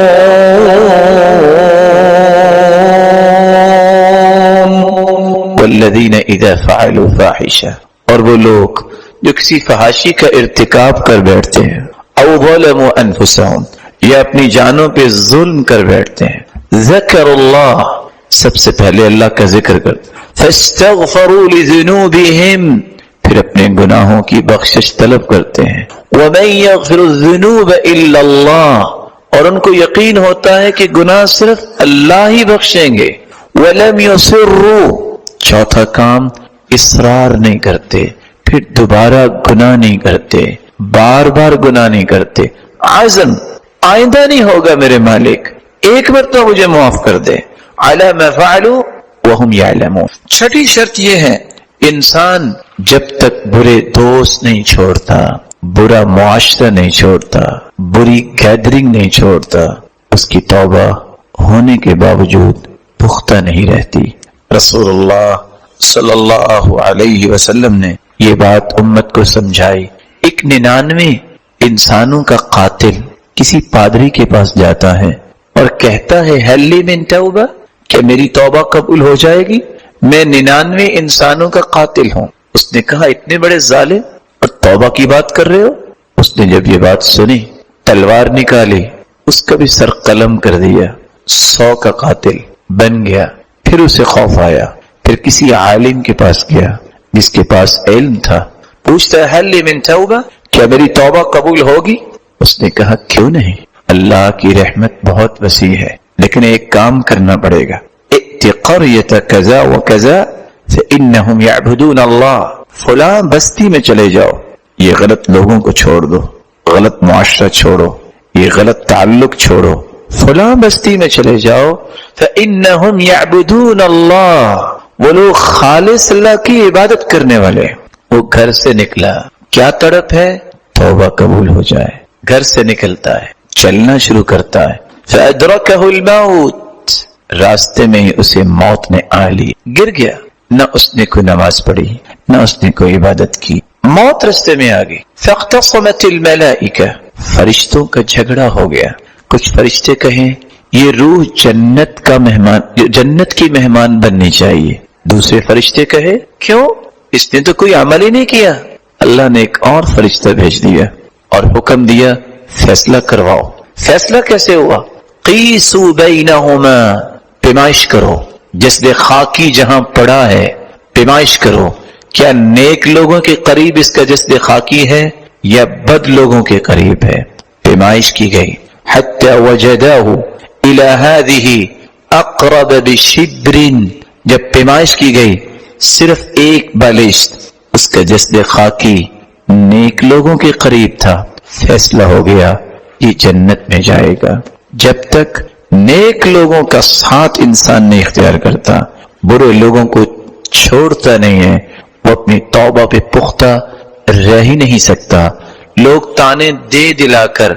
وَالَّذِينَ إِذَا فَعَلُوا فَاحِشَةً، اور وہ لوگ جو کسی فحاشی کا ارتکاب کر بیٹھتے ہیں، او ظلموا انفسهم، یا اپنی جانوں پہ ظلم کر بیٹھتے ہیں، ذکر اللہ، سب سے پہلے اللہ کا ذکر کرتے، فاستغفروا لذنوبهم، پھر اپنے گناہوں کی بخشش طلب کرتے ہیں، ومن یغفر الذنوب الا اللہ، اور ان کو یقین ہوتا ہے کہ گناہ صرف اللہ ہی بخشیں گے، وَلَمْ يُصِرُّوا، چوتھا کام اصرار نہیں کرتے، پھر دوبارہ گناہ نہیں کرتے، بار بار گناہ نہیں کرتے، عزم آئندہ نہیں ہوگا میرے مالک، ایک مرتبہ مجھے معاف کر دے، عَلَى مَا فَعَلُوا وَهُمْ يَعْلَمُونَ۔ چھٹی شرط یہ ہے، انسان جب تک برے دوست نہیں چھوڑتا، برا معاشرہ نہیں چھوڑتا، بری گیدرنگ نہیں چھوڑتا، اس کی توبہ ہونے کے باوجود پختہ نہیں رہتی۔ رسول اللہ صلی اللہ علیہ وسلم نے یہ بات امت کو سمجھائی۔ ایک 99 انسانوں کا قاتل کسی پادری کے پاس جاتا ہے اور کہتا ہے هل لی من توبہ، کیا میری توبہ قبول ہو جائے گی؟ میں 99 انسانوں کا قاتل ہوں۔ اس نے کہا اتنے بڑے ظالم اور توبہ کی بات کر رہے ہو؟ اس نے جب یہ بات سنی تلوار نکالی، اس کا بھی سر قلم کر دیا، 100 کا قاتل بن گیا۔ پھر اسے خوف آیا، پھر کسی عالم کے پاس گیا جس کے پاس علم تھا، پوچھتا ہے هل لی من توبہ، کیا میری توبہ قبول ہوگی؟ اس نے کہا کیوں نہیں، اللہ کی رحمت بہت وسیع ہے، لیکن ایک کام کرنا پڑے گا، ائت قریۃ کذا و کذا فانہم یعبدون اللہ، فلاں بستی میں چلے جاؤ، یہ غلط لوگوں کو چھوڑ دو، غلط معاشرہ چھوڑو، یہ غلط تعلق چھوڑو، فلاں بستی میں چلے جاؤ، فانہم یعبدون اللہ، وہ لوگ خالص اللہ کی عبادت کرنے والے۔ وہ گھر سے نکلا، کیا تڑپ ہے؟ توبہ قبول ہو جائے۔ گھر سے نکلتا ہے، چلنا شروع کرتا ہے، فأدرکہ الموت، راستے میں ہی اسے موت نے آ لی، گر گیا۔ نہ اس نے کوئی نماز پڑھی، نہ اس نے کوئی عبادت کی، موت راستے میں آ گئی۔ فاختصمت الملائکہ، فرشتوں کا جھگڑا ہو گیا۔ کچھ فرشتے کہیں یہ روح جنت کا مہمان، جنت کی مہمان بننی چاہیے۔ دوسرے فرشتے کہے کیوں؟ اس نے تو کوئی عمل ہی نہیں کیا۔ اللہ نے ایک اور فرشتہ بھیج دیا اور حکم دیا فیصلہ کرواؤ۔ فیصلہ کیسے ہوا؟ قیسوا بینہما، پیمائش کرو، جسد خاکی جہاں پڑا ہے پیمائش کرو، کیا نیک لوگوں کے قریب اس کا جسد خاکی ہے یا بد لوگوں کے قریب ہے؟ پیمائش کی گئی، حتی وجداہ الی ہذہ اقرب بشبر، جب پیمائش کی گئی صرف ایک بالشت اس کا جسد خاکی نیک لوگوں کے قریب تھا، فیصلہ ہو گیا یہ جنت میں جائے گا۔ جب تک نیک لوگوں کا ساتھ انسان نہیں اختیار کرتا، برے لوگوں کو چھوڑتا نہیں ہے، وہ اپنی توبہ پہ پختہ رہ ہی نہیں سکتا۔ لوگ تانے دے دلا کر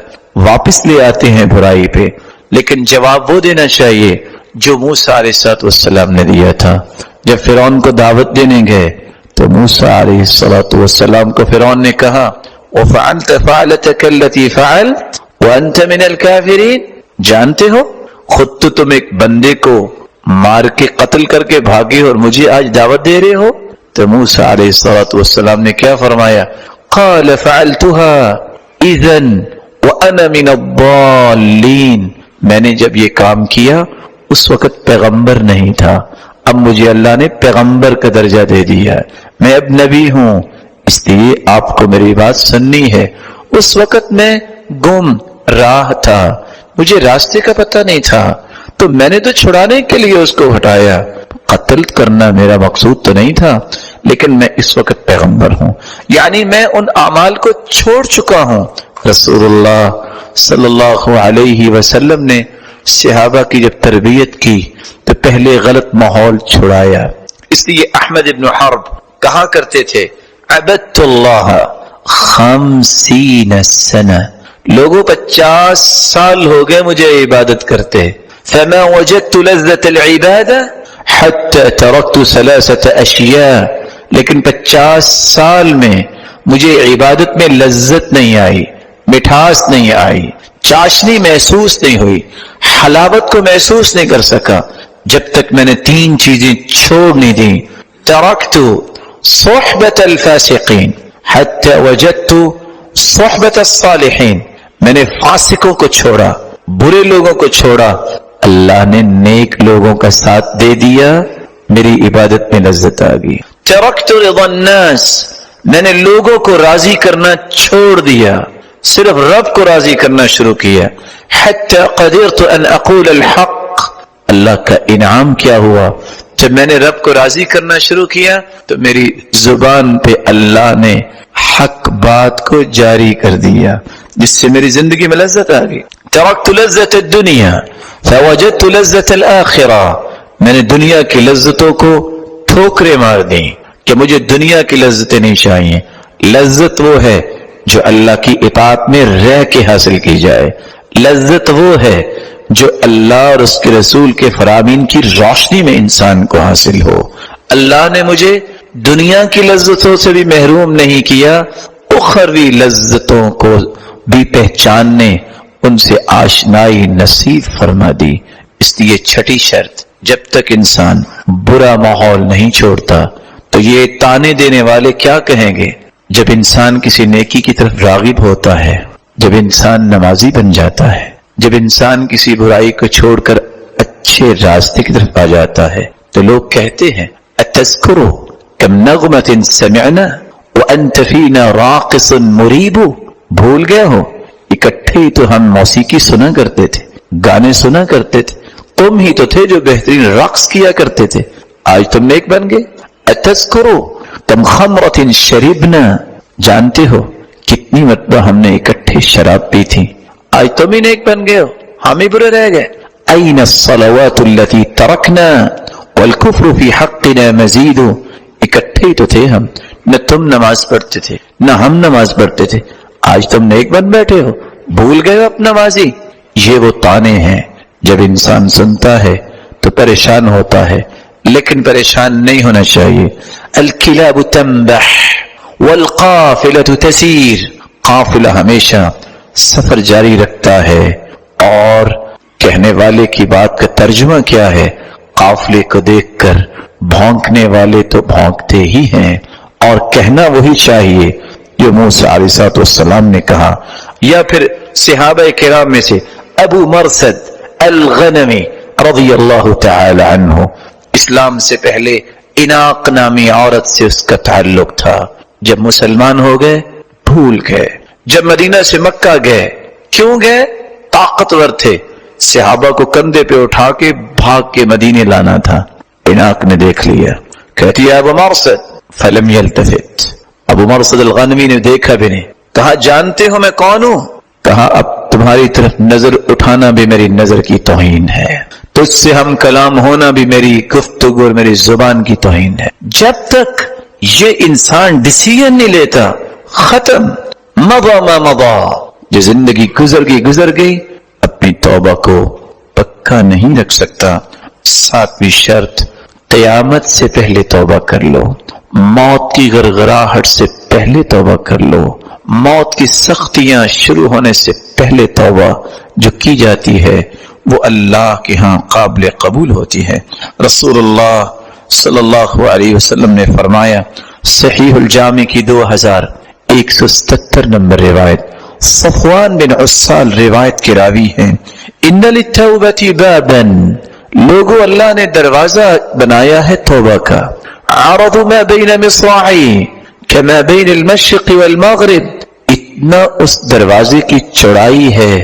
واپس لے آتے ہیں برائی پہ، لیکن جواب وہ دینا چاہیے جو موسیٰ علیہ السلام نے دیا تھا۔ جب فرعون کو دعوت دینے گئے تو موسیٰ علیہ السلام کو فرعون نے کہا وَفَعَلْتَ فَعْلَتَكَ الَّتِي فَعَلْتَ وَأَنْتَ مِنَ الْكَافِرِينَ، جانتے ہو خود تو تم ایک بندے کو مار کے قتل کر کے بھاگے اور مجھے آج دعوت دے رہے ہو؟ تو موسیٰ علیہ السلام نے کیا فرمایا؟ قَالَ فَعَلْتُهَا إِذًا وَأَنَا مِنَ الضَّالِّينَ، میں نے جب یہ کام کیا اس وقت پیغمبر نہیں تھا، اب مجھے اللہ نے پیغمبر کا درجہ دے دیا، میں اب نبی ہوں، اس لیے آپ کو میری بات سننی ہے۔ اس وقت میں گم راہ تھا، مجھے راستے کا پتہ نہیں تھا، تو میں نے تو چھڑانے کے لیے اس کو ہٹایا، قتل کرنا میرا مقصود تو نہیں تھا، لیکن میں اس وقت پیغمبر ہوں، یعنی میں ان اعمال کو چھوڑ چکا ہوں۔ رسول اللہ صلی اللہ علیہ وسلم نے صحابہ کی جب تربیت کی تو پہلے غلط ماحول چھڑایا۔ اس لیے احمد ابن حرب کہا کرتے تھے عبدت اللہ 50 سنہ، لوگوں 50 سال ہو گئے مجھے عبادت کرتے، فما وجدت لذت العبادہ حتی ترکت 3 اشیاء، لیکن 50 سال میں مجھے عبادت میں لذت نہیں آئی، مٹھاس نہیں آئی، چاشنی محسوس نہیں ہوئی، حلاوت کو محسوس نہیں کر سکا جب تک میں نے 3 چیزیں چھوڑ نہیں دیں۔ ترکت صحبت الفاسقین حتی وجدت صحبت الصالحین، میں نے فاسقوں کو چھوڑا، برے لوگوں کو چھوڑا، اللہ نے نیک لوگوں کا ساتھ دے دیا، میری عبادت میں لذت آ گئی۔ ترکت رضا الناس، میں نے لوگوں کو راضی کرنا چھوڑ دیا، صرف رب کو راضی کرنا شروع کیا۔ حتی قدرت ان اقول الحق، اللہ کا انعام کیا ہوا؟ جب میں نے رب کو راضی کرنا شروع کیا تو میری زبان پہ اللہ نے حق بات کو جاری کر دیا، جس سے میری زندگی میں لذت آ گئی۔ ترکت لذت الدنیا فوجدت لذت الآخرہ، میں نے دنیا کی لذتوں کو ٹھوکریں مار دیں کہ مجھے دنیا کی لذتیں نہیں چاہیے۔ لذت وہ ہے جو اللہ کی اطاعت میں رہ کے حاصل کی جائے، لذت وہ ہے جو اللہ اور اس کے رسول کے فرامین کی روشنی میں انسان کو حاصل ہو۔ اللہ نے مجھے دنیا کی لذتوں سے بھی محروم نہیں کیا، اخروی لذتوں کو بھی پہچاننے، ان سے آشنائی نصیب فرما دی۔ اس لیے چھٹی شرط، جب تک انسان برا ماحول نہیں چھوڑتا تو یہ تانے دینے والے کیا کہیں گے؟ جب انسان کسی نیکی کی طرف راغب ہوتا ہے، جب انسان نمازی بن جاتا ہے، جب انسان کسی برائی کو چھوڑ کر اچھے راستے کی طرف آ جاتا ہے، تو لوگ کہتے ہیں اتذکرو کم نغمۃ سمعنا وانت فینا راقص مریب، بھول گئے ہو اکٹھے ہی تو ہم موسیقی سنا کرتے تھے، گانے سنا کرتے تھے، تم ہی تو تھے جو بہترین رقص کیا کرتے تھے، آج تم نیک بن گئے۔ اتذکرو کم خمرۃ شربنا، جانتے ہو کتنی مرتبہ ہم نے اکٹھے شراب پی تھی، آج تم ہی نیک بن گئے ہو، ہم ہی برے رہ گئے۔ این الصلوات التي ترکنا والکفر فی حقنا مزید، اکٹھے ہی تو تھے ہم، نہ تم نماز پڑھتے تھے نہ ہم نماز پڑھتے تھے، آج تم نیک بن بیٹھے ہو، بھول گئے ہو اپنا ماضی۔ یہ وہ تانے ہیں، جب انسان سنتا ہے تو پریشان ہوتا ہے، لیکن پریشان نہیں ہونا چاہیے۔ الکلاب تنبح والقافلة تسیر، قافلہ ہمیشہ سفر جاری رکھتا ہے، اور کہنے والے کی بات کا ترجمہ کیا ہے؟ قافلے کو دیکھ کر بھونکنے والے تو بھونکتے ہی ہیں، اور کہنا وہی چاہیے جو موسیٰ علیہ السلام نے کہا۔ یا پھر صحابہ کرام میں سے ابو مرثد الغنمی رضی اللہ تعالی عنہ، اسلام سے پہلے اناق نامی عورت سے اس کا تعلق تھا، جب مسلمان ہو گئے بھول گئے۔ جب مدینہ سے مکہ گئے، کیوں گئے؟ طاقتور تھے، صحابہ کو کندھے پہ اٹھا کے بھاگ کے مدینے لانا تھا۔ اناق نے دیکھ لیا، کہتی ہے ابو مرثد، فلم یلتفت، ابو مرثد الغنمی نے دیکھا بھی نہیں، کہا جانتے ہو میں کون ہوں؟ کہا اب تمہاری طرف نظر اٹھانا بھی میری نظر کی توہین ہے، تجھ سے ہم کلام ہونا بھی میری گفتگو اور میری زبان کی توہین ہے۔ جب تک یہ انسان ڈیسیژن نہیں لیتا، ختم، مضى ما مضى، جو زندگی گزر گئی، اپنی توبہ کو پکا نہیں رکھ سکتا۔ ساتویں شرط، قیامت سے پہلے توبہ کر لو، موت کی غرغراہٹ سے پہلے توبہ کر لو، موت کی سختیاں شروع ہونے سے پہلے توبہ جو کی جاتی ہے وہ اللہ کے ہاں قابل قبول ہوتی ہے۔ رسول اللہ صلی اللہ علیہ وسلم نے فرمایا، صحیح الجامع کی 2177 نمبر روایت، صفوان بن عسال روایت کے راوی ہیں، ان للتوبۃ بابا، لوگوں اللہ نے دروازہ بنایا ہے توبہ کا، عرض ما بین مصراعی کما بین المشرق والمغرب، اتنا اس دروازے کی چوڑائی ہے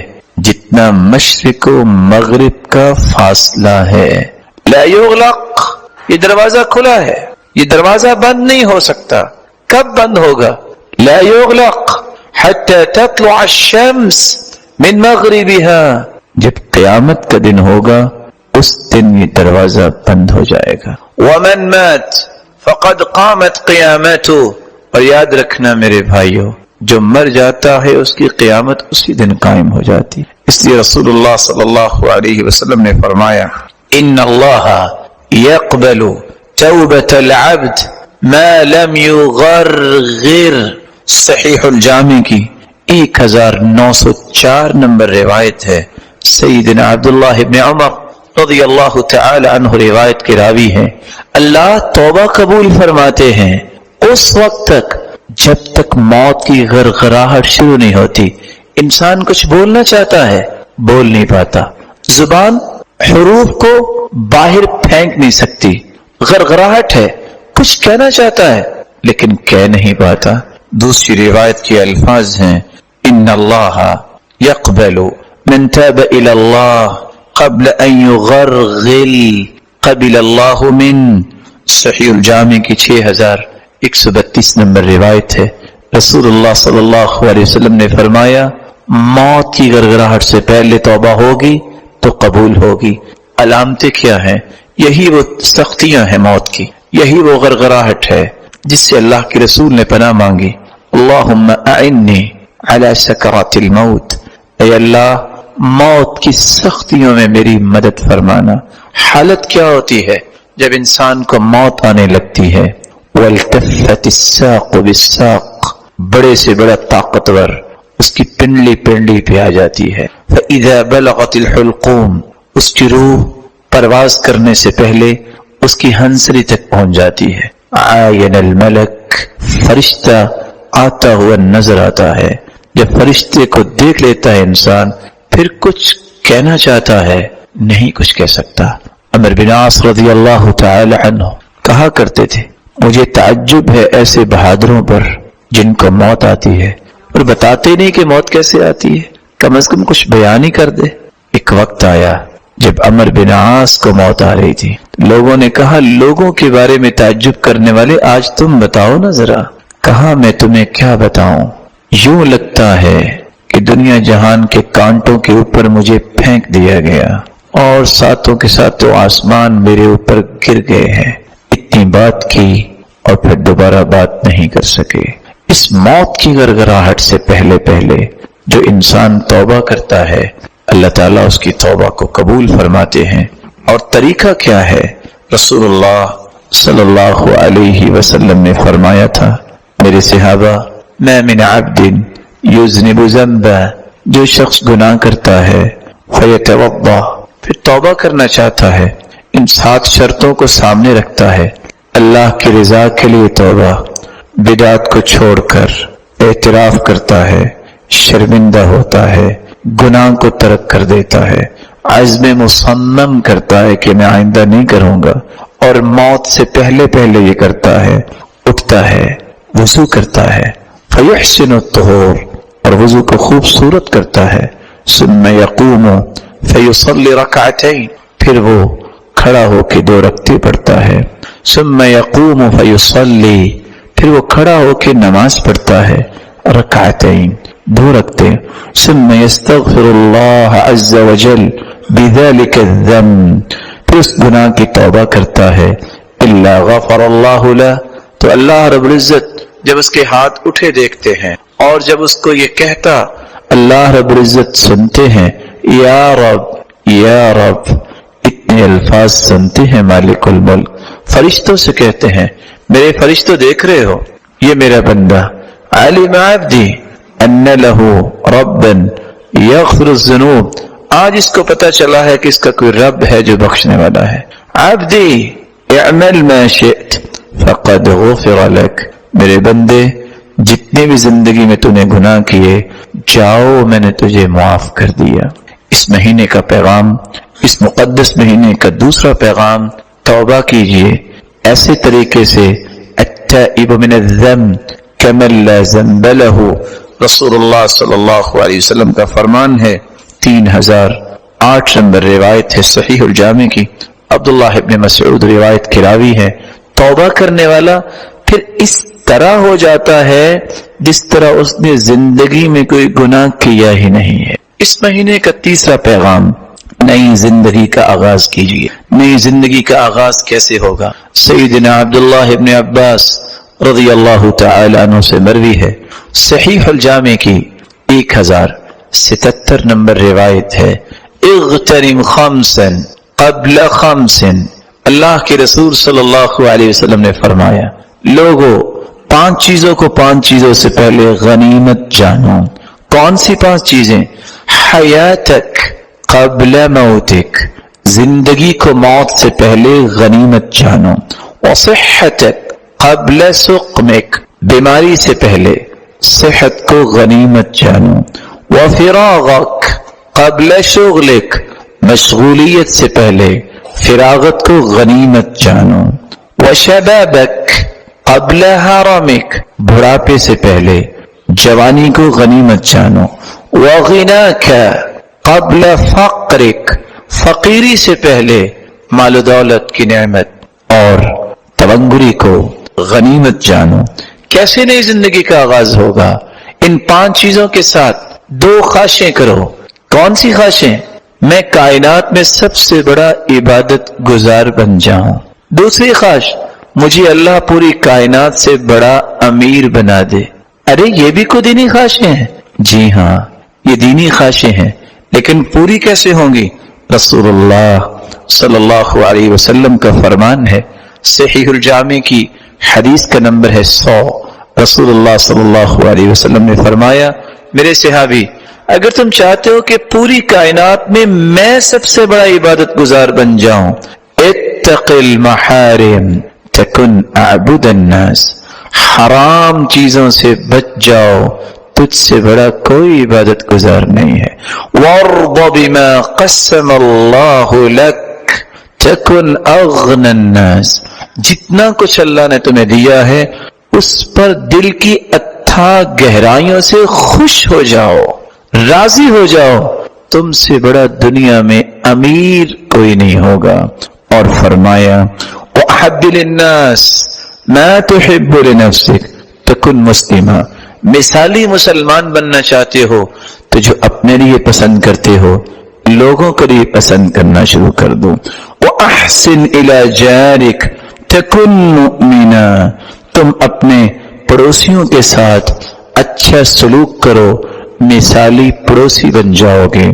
جتنا مشرق و مغرب کا فاصلہ ہے، لا یغلق، یہ دروازہ کھلا ہے، یہ دروازہ بند نہیں ہو سکتا۔ کب بند ہوگا؟ لا یغلق حتی تطلع الشمس من مغربها، جب قیامت کا دن ہوگا اس دن یہ دروازہ بند ہو جائے گا۔ ومن مات فقد قامت قیامته، اور یاد رکھنا میرے بھائیو، جو مر جاتا ہے اس کی قیامت اسی دن قائم ہو جاتی۔ اس لیے رسول اللہ صلی اللہ علیہ وسلم نے فرمایا، ان اللہ يقبل توبة العبد ما لم يغرغر، صحیح الجامع کی 1904 نمبر روایت ہے، سیدنا عبداللہ ابن عمر رضی اللہ تعالی عنہ روایت کے راوی ہیں، اللہ توبہ قبول فرماتے ہیں اس وقت تک جب تک موت کی غرغراہٹ شروع نہیں ہوتی۔ انسان کچھ بولنا چاہتا ہے، بول نہیں پاتا، زبان حروف کو باہر پھینک نہیں سکتی، غرغراہٹ ہے، کچھ کہنا چاہتا ہے لیکن کہہ نہیں پاتا۔ دوسری روایت کے الفاظ ہیں، ان اللہ یقبل من تاب الى اللہ قبل ان يغرغل قبل اللہ من. صحیح الجامع کی 6132 نمبر روایت ہے. رسول اللہ صلی اللہ علیہ وسلم نے فرمایا موت کی گڑگڑاہٹ سے پہلے توبہ ہوگی تو قبول ہوگی. علامتیں کیا ہیں؟ یہی وہ سختیاں ہیں موت کی، یہی وہ گڑگڑاہٹ ہے جس سے اللہ کے رسول نے پناہ مانگی. اللہم اعنی علی سکرات الموت، اے اللہ موت کی سختیوں میں میری مدد فرمانا. حالت کیا ہوتی ہے جب انسان کو موت آنے لگتی ہے؟ والتفت الساق بالساق، بڑے سے بڑا طاقتور اس کی پنڈلی پنڈلی پہ آ جاتی ہے. فاذا بلغت الحلقوم، اس کی روح پرواز کرنے سے پہلے اس کی ہنسری تک پہنچ جاتی ہے. عاین الملک، فرشتہ آتا ہوا نظر آتا ہے. جب فرشتے کو دیکھ لیتا ہے انسان پھر کچھ کہنا چاہتا ہے نہیں کچھ کہہ سکتا. عمر بن عاص رضی اللہ تعالی عنہ کہا کرتے تھے مجھے تعجب ہے ایسے بہادروں پر جن کو موت آتی ہے اور بتاتے نہیں کہ موت کیسے آتی ہے، کم از کم کچھ بیان ہی کر دے. ایک وقت آیا جب عمر بن عاص کو موت آ رہی تھی. لوگوں نے کہا لوگوں کے بارے میں تعجب کرنے والے آج تم بتاؤ نا ذرا. کہا میں تمہیں کیا بتاؤں، یوں لگتا ہے کہ دنیا جہان کے کانٹوں کے اوپر مجھے پھینک دیا گیا اور ساتوں کے ساتوں آسمان میرے اوپر گر گئے ہیں. اتنی بات کی اور پھر دوبارہ بات نہیں کر سکے. اس موت کی گڑگڑاہٹ سے پہلے پہلے جو انسان توبہ کرتا ہے اللہ تعالیٰ اس کی توبہ کو قبول فرماتے ہیں. اور طریقہ کیا ہے؟ رسول اللہ صلی اللہ علیہ وسلم نے فرمایا تھا میرے صحابہ ما من عبد یذنب ذنبا، جو شخص گناہ کرتا ہے فیتوضا، پھر توبہ کرنا چاہتا ہے، ان 7 شرطوں کو سامنے رکھتا ہے. اللہ کی رضا کے لیے توبہ، بدعت کو چھوڑ کر اعتراف کرتا ہے، شرمندہ ہوتا ہے، گناہ کو ترک کر دیتا ہے، عزم مصمم کرتا ہے کہ میں آئندہ نہیں کروں گا، اور موت سے پہلے پہلے یہ کرتا ہے، اٹھتا ہے، وضو کرتا ہے، فیحسن الطہور، اور وضو کو خوبصورت کرتا ہے، ثم یقوم فیصلی رکعتین، پھر وہ کھڑا ہو کے 2 رکعتیں پڑھتا ہے، ثم یقوم فیصلی، پھر وہ کھڑا ہو کے نماز پڑھتا ہے، رکعتین 2 رکعتیں، ثم یستغفر اللہ عز وجل بذلک الذنب، پھر اس گناہ کی توبہ کرتا ہے، الا غفر اللہ لہ، تو اللہ رب العزت جب اس کے ہاتھ اٹھے دیکھتے ہیں اور جب اس کو یہ کہتا اللہ رب العزت سنتے ہیں یا رب یا رب، اتنے الفاظ سنتے ہیں مالک الملک. فرشتوں سے کہتے ہیں میرے فرشتوں دیکھ رہے ہو یہ میرا بندہ علم عبدی ان لہ ربا یغفر الذنوب، آج اس کو پتہ چلا ہے کہ اس کا کوئی رب ہے جو بخشنے والا ہے. عبدی اعمل ما شئت فقد غفر لک، میرے بندے جتنے بھی زندگی میں تو نے گناہ کیے جاؤ میں نے تجھے معاف کر دیا. اس مہینے کا پیغام، اس مقدس مہینے کا دوسرا پیغام، توبہ کیجئے ایسے طریقے سے. التائب من الذنب کمن لا ذنب له، رسول اللہ صلی اللہ علیہ وسلم کا فرمان ہے. 3008 نمبر روایت ہے صحیح الجامع کی. عبداللہ ابن مسعود روایت کے راوی ہے. توبہ کرنے والا پھر اس طرح ہو جاتا ہے جس طرح اس نے زندگی میں کوئی گناہ کیا ہی نہیں ہے. اس مہینے کا تیسرا پیغام، نئی زندگی کا آغاز کیجیے. نئی زندگی کا آغاز کیسے ہوگا؟ سیدنا عبداللہ ابن عباس رضی اللہ تعالی عنہ سے مروی ہے، صحیح الجامع کی 1077 نمبر روایت ہے. اغتنم خمسا قبل خمس، اللہ کے رسول صلی اللہ علیہ وسلم نے فرمایا لوگو 5 چیزوں کو 5 چیزوں سے پہلے غنیمت جانو. کون سی 5 چیزیں؟ حیاتک قبل موتک، زندگی کو موت سے پہلے غنیمت جانو. وصحتک قبل سقمک، بیماری سے پہلے صحت کو غنیمت جانو. وفراغک قبل شغلک، مشغولیت سے پہلے فراغت کو غنیمت جانو. وشبابک قبل حرمک، بڑھاپے سے پہلے جوانی کو غنیمت جانو. وغناک قبل فقرک، فقیری سے پہلے مال و دولت کی نعمت اور تونگری کو غنیمت جانو. کیسے نئی زندگی کا آغاز ہوگا؟ ان 5 چیزوں کے ساتھ 2 خواہشیں کرو. کون سی خواہشیں؟ میں کائنات میں سب سے بڑا عبادت گزار بن جاؤں. دوسری خواہش، مجھے اللہ پوری کائنات سے بڑا امیر بنا دے. ارے یہ بھی کوئی دینی خواہشیں ہیں؟ جی ہاں، یہ دینی خواہشیں ہیں، لیکن پوری کیسے ہوں گی؟ رسول اللہ صلی اللہ علیہ وسلم کا فرمان ہے، صحیح الجامع کی حدیث کا نمبر ہے 100. رسول اللہ صلی اللہ علیہ وسلم نے فرمایا، میرے صحابی، اگر تم چاہتے ہو کہ پوری کائنات میں سب سے بڑا عبادت گزار بن جاؤں، اتق المحارم تکن اعبد الناس، حرام چیزوں سے بچ جاؤ، تجھ سے بڑا کوئی عبادت گزار نہیں ہے. وارض بما قسم اللہ لک تکن اغنى الناس، جتنا کچھ اللہ نے تمہیں دیا ہے اس پر دل کی اتھاہ گہرائیوں سے خوش ہو جاؤ، راضی ہو جاؤ، تم سے بڑا دنیا میں امیر کوئی نہیں ہوگا. اور فرمایا وَأَحَبِّ لِلنَّاسِ مَا تُحِبُّ لِنَفْسِكَ تَكُنْ مُسْلِمًا، مثالی مسلمان بننا چاہتے ہو تو جو اپنے لیے پسند کرتے ہو لوگوں کے لیے پسند کرنا شروع کر دو. وَأَحْسِنْ إِلَى جَارِكَ تَكُنْ مُؤْمِنًا، تم اپنے پڑوسیوں کے ساتھ اچھا سلوک کرو، مثالی پڑوسی بن جاؤ گے.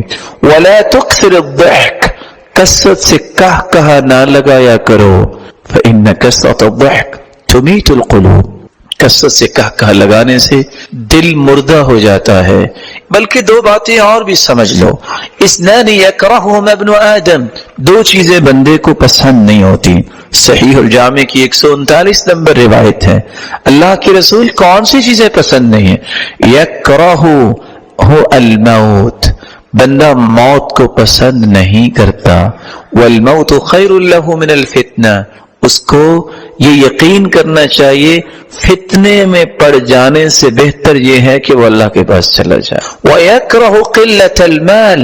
وَلَا تُكْثِرِ الضَّحْكَ، کثرت سے کہا نہ لگایا کرو، فَإِنَّ كَثْرَةَ الضَّحْكِ تُمِيتُ الْقُلُوبَ، کثرت سے کہا لگانے سے دل مردہ ہو جاتا ہے. بلکہ 2 باتیں اور بھی سمجھ لو. اثنان یکرہہما ابن آدم، 2 چیزیں بندے کو پسند نہیں ہوتی. صحیح الجامع کی 139 نمبر روایت ہے. اللہ کے رسول کون سی چیزیں پسند نہیں ہیں؟ یکرہو الموت، بندہ موت کو پسند نہیں کرتا. والموت خیر لہ من الفتنہ، اس کو یہ یقین کرنا چاہیے فتنے میں پڑ جانے سے بہتر یہ ہے کہ وہ اللہ کے پاس چلا جائے. وَيَكْرَهُ قِلَّةَ الْمَالِ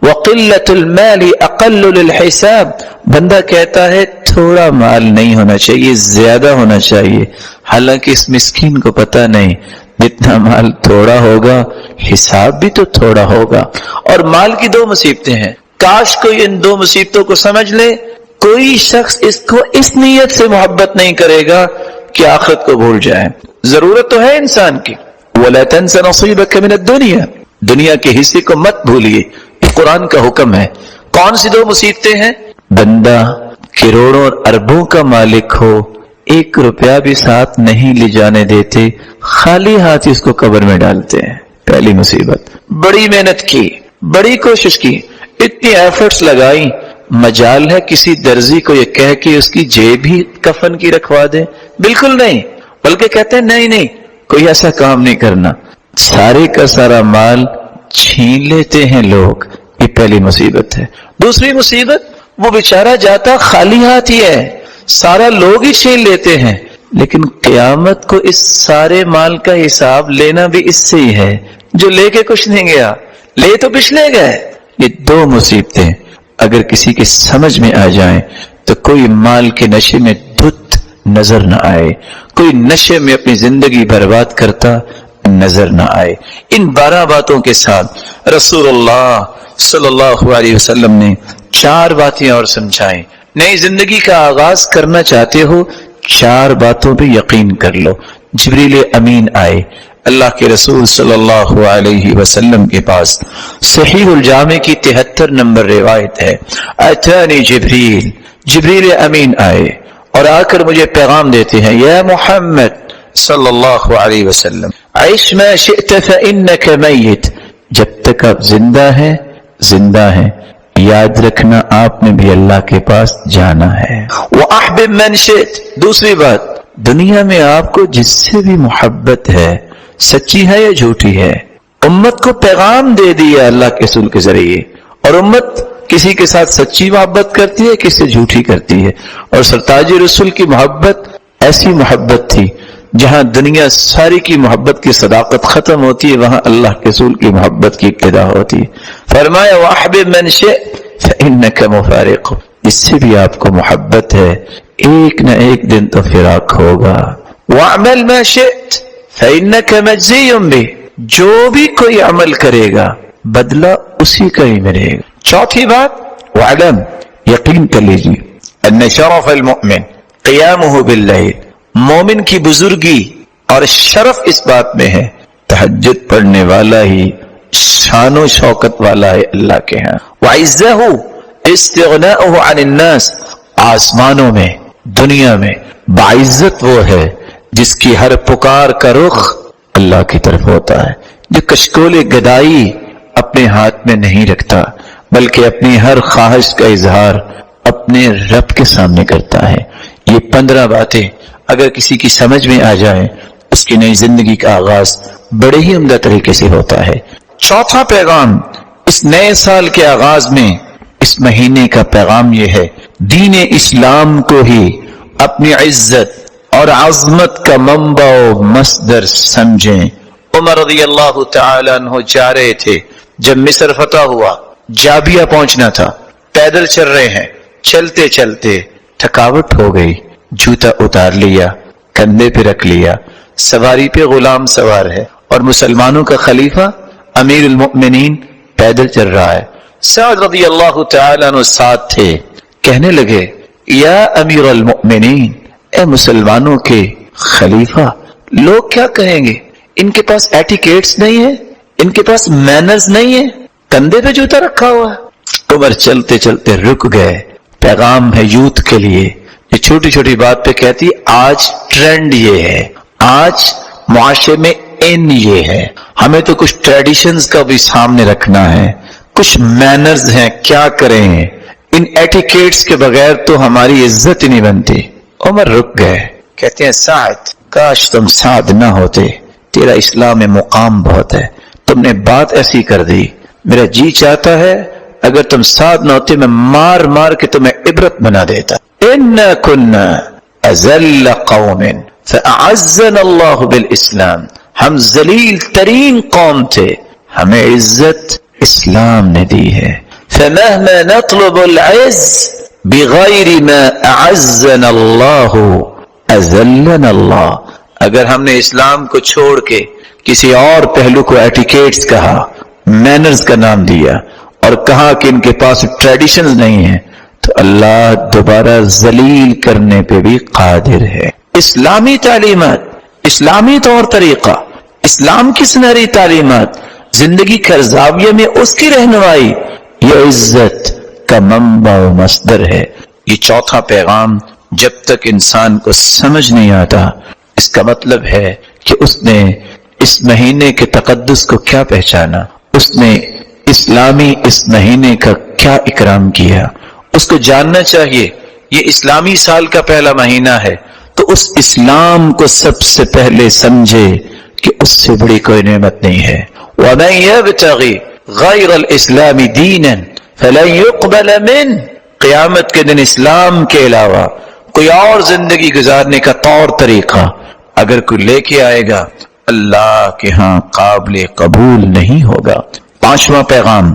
وَقِلَّةُ الْمَالِ أَقَلُّ لِلْحِسَابِ، بندہ کہتا ہے تھوڑا مال نہیں ہونا چاہیے، زیادہ ہونا چاہیے، حالانکہ اس مسکین کو پتہ نہیں جتنا مال تھوڑا ہوگا حساب بھی تو تھوڑا ہوگا. اور مال کی 2 مصیبتیں ہیں، کاش کوئی ان 2 مصیبتوں کو سمجھ لے. کوئی شخص اس کو اس نیت سے محبت نہیں کرے گا کہ آخرت کو بھول جائے. ضرورت تو ہے انسان کی. وَلَا تَنْسَ نَصِيبَكَ مِنَ الدُّنْيَا، دنیا کے حصے کو مت بھولیے، یہ قرآن کا حکم ہے. کون سی 2 مصیبتیں ہیں؟ بندہ کروڑوں اور اربوں کا مالک ہو، 1 روپیہ بھی ساتھ نہیں لے جانے دیتے، خالی ہاتھ اس کو قبر میں ڈالتے ہیں. پہلی مصیبت. بڑی محنت کی، بڑی کوشش کی، اتنی ایفرٹس لگائی، مجال ہے کسی درزی کو یہ کہہ کہ اس کی جیب ہی کفن کی رکھوا دے؟ بالکل نہیں. بلکہ کہتے ہیں نہیں کوئی ایسا کام نہیں کرنا. سارے کا سارا مال چھین لیتے ہیں لوگ، یہ پہلی مصیبت ہے. دوسری مصیبت، وہ بیچارہ جاتا خالی ہاتھ ہی ہے، سارا لوگ ہی چھین لیتے ہیں، لیکن قیامت کو اس سارے مال کا حساب لینا بھی اس سے ہی ہے جو لے کے کچھ نہیں گیا، لے تو پچھلے گئے. یہ 2 مصیبتیں اگر کسی کے سمجھ میں آ جائیں تو کوئی مال کے نشے میں دھت نظر نہ آئے، کوئی نشے میں اپنی زندگی برباد کرتا نظر نہ آئے. ان 12 باتوں کے ساتھ رسول اللہ صلی اللہ علیہ وسلم نے 4 باتیں اور سمجھائیں. نئی زندگی کا آغاز کرنا چاہتے ہو 4 باتوں پہ یقین کر لو. جبریل امین آئے اللہ کے رسول صلی اللہ علیہ وسلم کے پاس. صحیح الجامع کی 73 نمبر روایت ہے. اتانی جبریل، جبریل امین آئے اور آ کر مجھے پیغام دیتے ہیں، یا محمد صلی اللہ علیہ وسلم، عیش ما شئت فإنک میت، جب تک آپ زندہ ہیں یاد رکھنا آپ نے بھی اللہ کے پاس جانا ہے. وَأَحْبِبْ مَنْ شِئْتَ، دوسری بات، دنیا میں آپ کو جس سے بھی محبت ہے، سچی ہے یا جھوٹی ہے، امت کو پیغام دے دیا اللہ کے رسول کے ذریعے، اور امت کسی کے ساتھ سچی محبت کرتی ہے، کسی سے جھوٹی کرتی ہے. اور سرتاج رسول کی محبت ایسی محبت تھی جہاں دنیا ساری کی محبت کی صداقت ختم ہوتی ہے، وہاں اللہ کے رسول کی محبت کی ابتدا ہوتی ہے. فرمایا وَأَحْبِبْ مَنْ شِئْتَ فإنك مفارق، اس سے بھی آپ کو محبت ہے، ایک نہ ایک دن تو فراق ہوگا۔ وَاعْمَلْ مَا شِئْتَ فَإِنَّكَ مَجْزِيٌّ بِهِ، جو بھی کوئی عمل کرے گا بدلہ اسی کا ہی ملے گا۔ چوتھی بات، وَعْلَمْ، یقین کر لیجیے، أَنَّ شَرَفَ الْمُؤْمِنِ قِيَامُهُ بِاللَّيْلِ، مومن کی بزرگی اور شرف اس بات میں ہے تہجد پڑھنے والا ہی شان و شوکت والا ہے اللہ کے ہاں۔ وَعِزَّهُ اسْتِغْنَاؤُهُ عَنِ النَّاسِ، آسمانوں میں دنیا میں باعزت وہ ہے جس کی ہر پکار کا رخ اللہ کی طرف ہوتا ہے، جو کشکول گدائی اپنے ہاتھ میں نہیں رکھتا بلکہ اپنی ہر خواہش کا اظہار اپنے رب کے سامنے کرتا ہے۔ یہ 15 باتیں اگر کسی کی سمجھ میں آ جائیں، اس کی نئی زندگی کا آغاز بڑے ہی عمدہ طریقے سے ہوتا ہے۔ چوتھا پیغام اس نئے سال کے آغاز میں اس مہینے کا پیغام یہ ہے، دین اسلام کو ہی اپنی عزت اور عظمت کا منبع و مصدر سمجھیں۔ عمر رضی اللہ تعالیٰ عنہ جا رہے تھے جب مصر فتح ہوا، جابیہ پہنچنا تھا، پیدل چل رہے ہیں، چلتے چلتے تھکاوٹ ہو گئی، جوتا اتار لیا، کندھے پہ رکھ لیا، سواری پہ غلام سوار ہے اور مسلمانوں کا خلیفہ امیر المؤمنین پیدل چل رہا ہے۔ سعد رضی اللہ تعالیٰ عنہ ساتھ تھے، کہنے لگے یا امیر المؤمنین، اے مسلمانوں کے خلیفہ، لوگ کیا کہیں گے؟ ان کے پاس ایٹیکیٹس نہیں ہے، ان کے پاس مینرز نہیں ہے، کندھے پہ جوتا رکھا ہوا ہے۔ عمر چلتے چلتے رک گئے۔ پیغام ہے یوتھ کے لیے، یہ چھوٹی چھوٹی بات پہ کہتی آج ٹرینڈ یہ ہے، آج معاشرے میں ان یہ ہے، ہمیں تو کچھ ٹریڈیشنز کا بھی سامنے رکھنا ہے، کچھ مینرز ہیں، کیا کریں؟ ان ایٹیکیٹس کے بغیر تو ہماری عزت ہی نہیں بنتی۔ عمر رک گئے، کہتے ہیں سعد، کاش تم سعد نہ ہوتے، تیرا اسلام میں مقام بہت ہے، تم نے بات ایسی کر دی، میرا جی چاہتا ہے اگر تم سعد نہ ہوتے میں مار مار کے تمہیں عبرت بنا دیتا۔ اِنَّا كُنَّا أَذَلَّ قَوْمٍ فَأَعَزَّنَا اللَّهُ بِالْإِسْلَامِ، ہم ذلیل ترین قوم تھے، ہمیں عزت اسلام نے دی ہے۔ فَمَهْمَا نَطْلُبُ الْعِزَّ بِغَيْرِ مَا أَعَزَّنَا اللَّهُ أَذَلَّنَا اللَّهُ، اگر ہم نے اسلام کو چھوڑ کے کسی اور پہلو کو ایٹیکیٹس کہا، مینرز کا نام دیا اور کہا کہ ان کے پاس ٹریڈیشنز نہیں ہیں، تو اللہ دوبارہ ذلیل کرنے پہ بھی قادر ہے۔ اسلامی تعلیمات، اسلامی طور طریقہ، اسلام کی سنہری تعلیمات، زندگی کے زاویے میں اس کی رہنمائی، یہ عزت کا منبع و مصدر ہے۔ یہ چوتھا پیغام جب تک انسان کو سمجھ نہیں آتا، اس کا مطلب ہے کہ اس نے اس مہینے کے تقدس کو کیا پہچانا، اس نے اسلامی اس مہینے کا کیا اکرام کیا۔ اس کو جاننا چاہیے یہ اسلامی سال کا پہلا مہینہ ہے، تو اس اسلام کو سب سے پہلے سمجھے کہ اس سے بڑی کوئی نعمت نہیں ہے۔ وَمَن يَبْتَغِ غَيْرَ الْإِسْلَامِ دِينًا فَلَن يُقْبَلَ مِنْهُ، قیامت کے دن اسلام کے علاوہ کوئی اور زندگی گزارنے کا طور طریقہ اگر کوئی لے کے آئے گا، اللہ کے ہاں قابل قبول نہیں ہوگا۔ پانچواں پیغام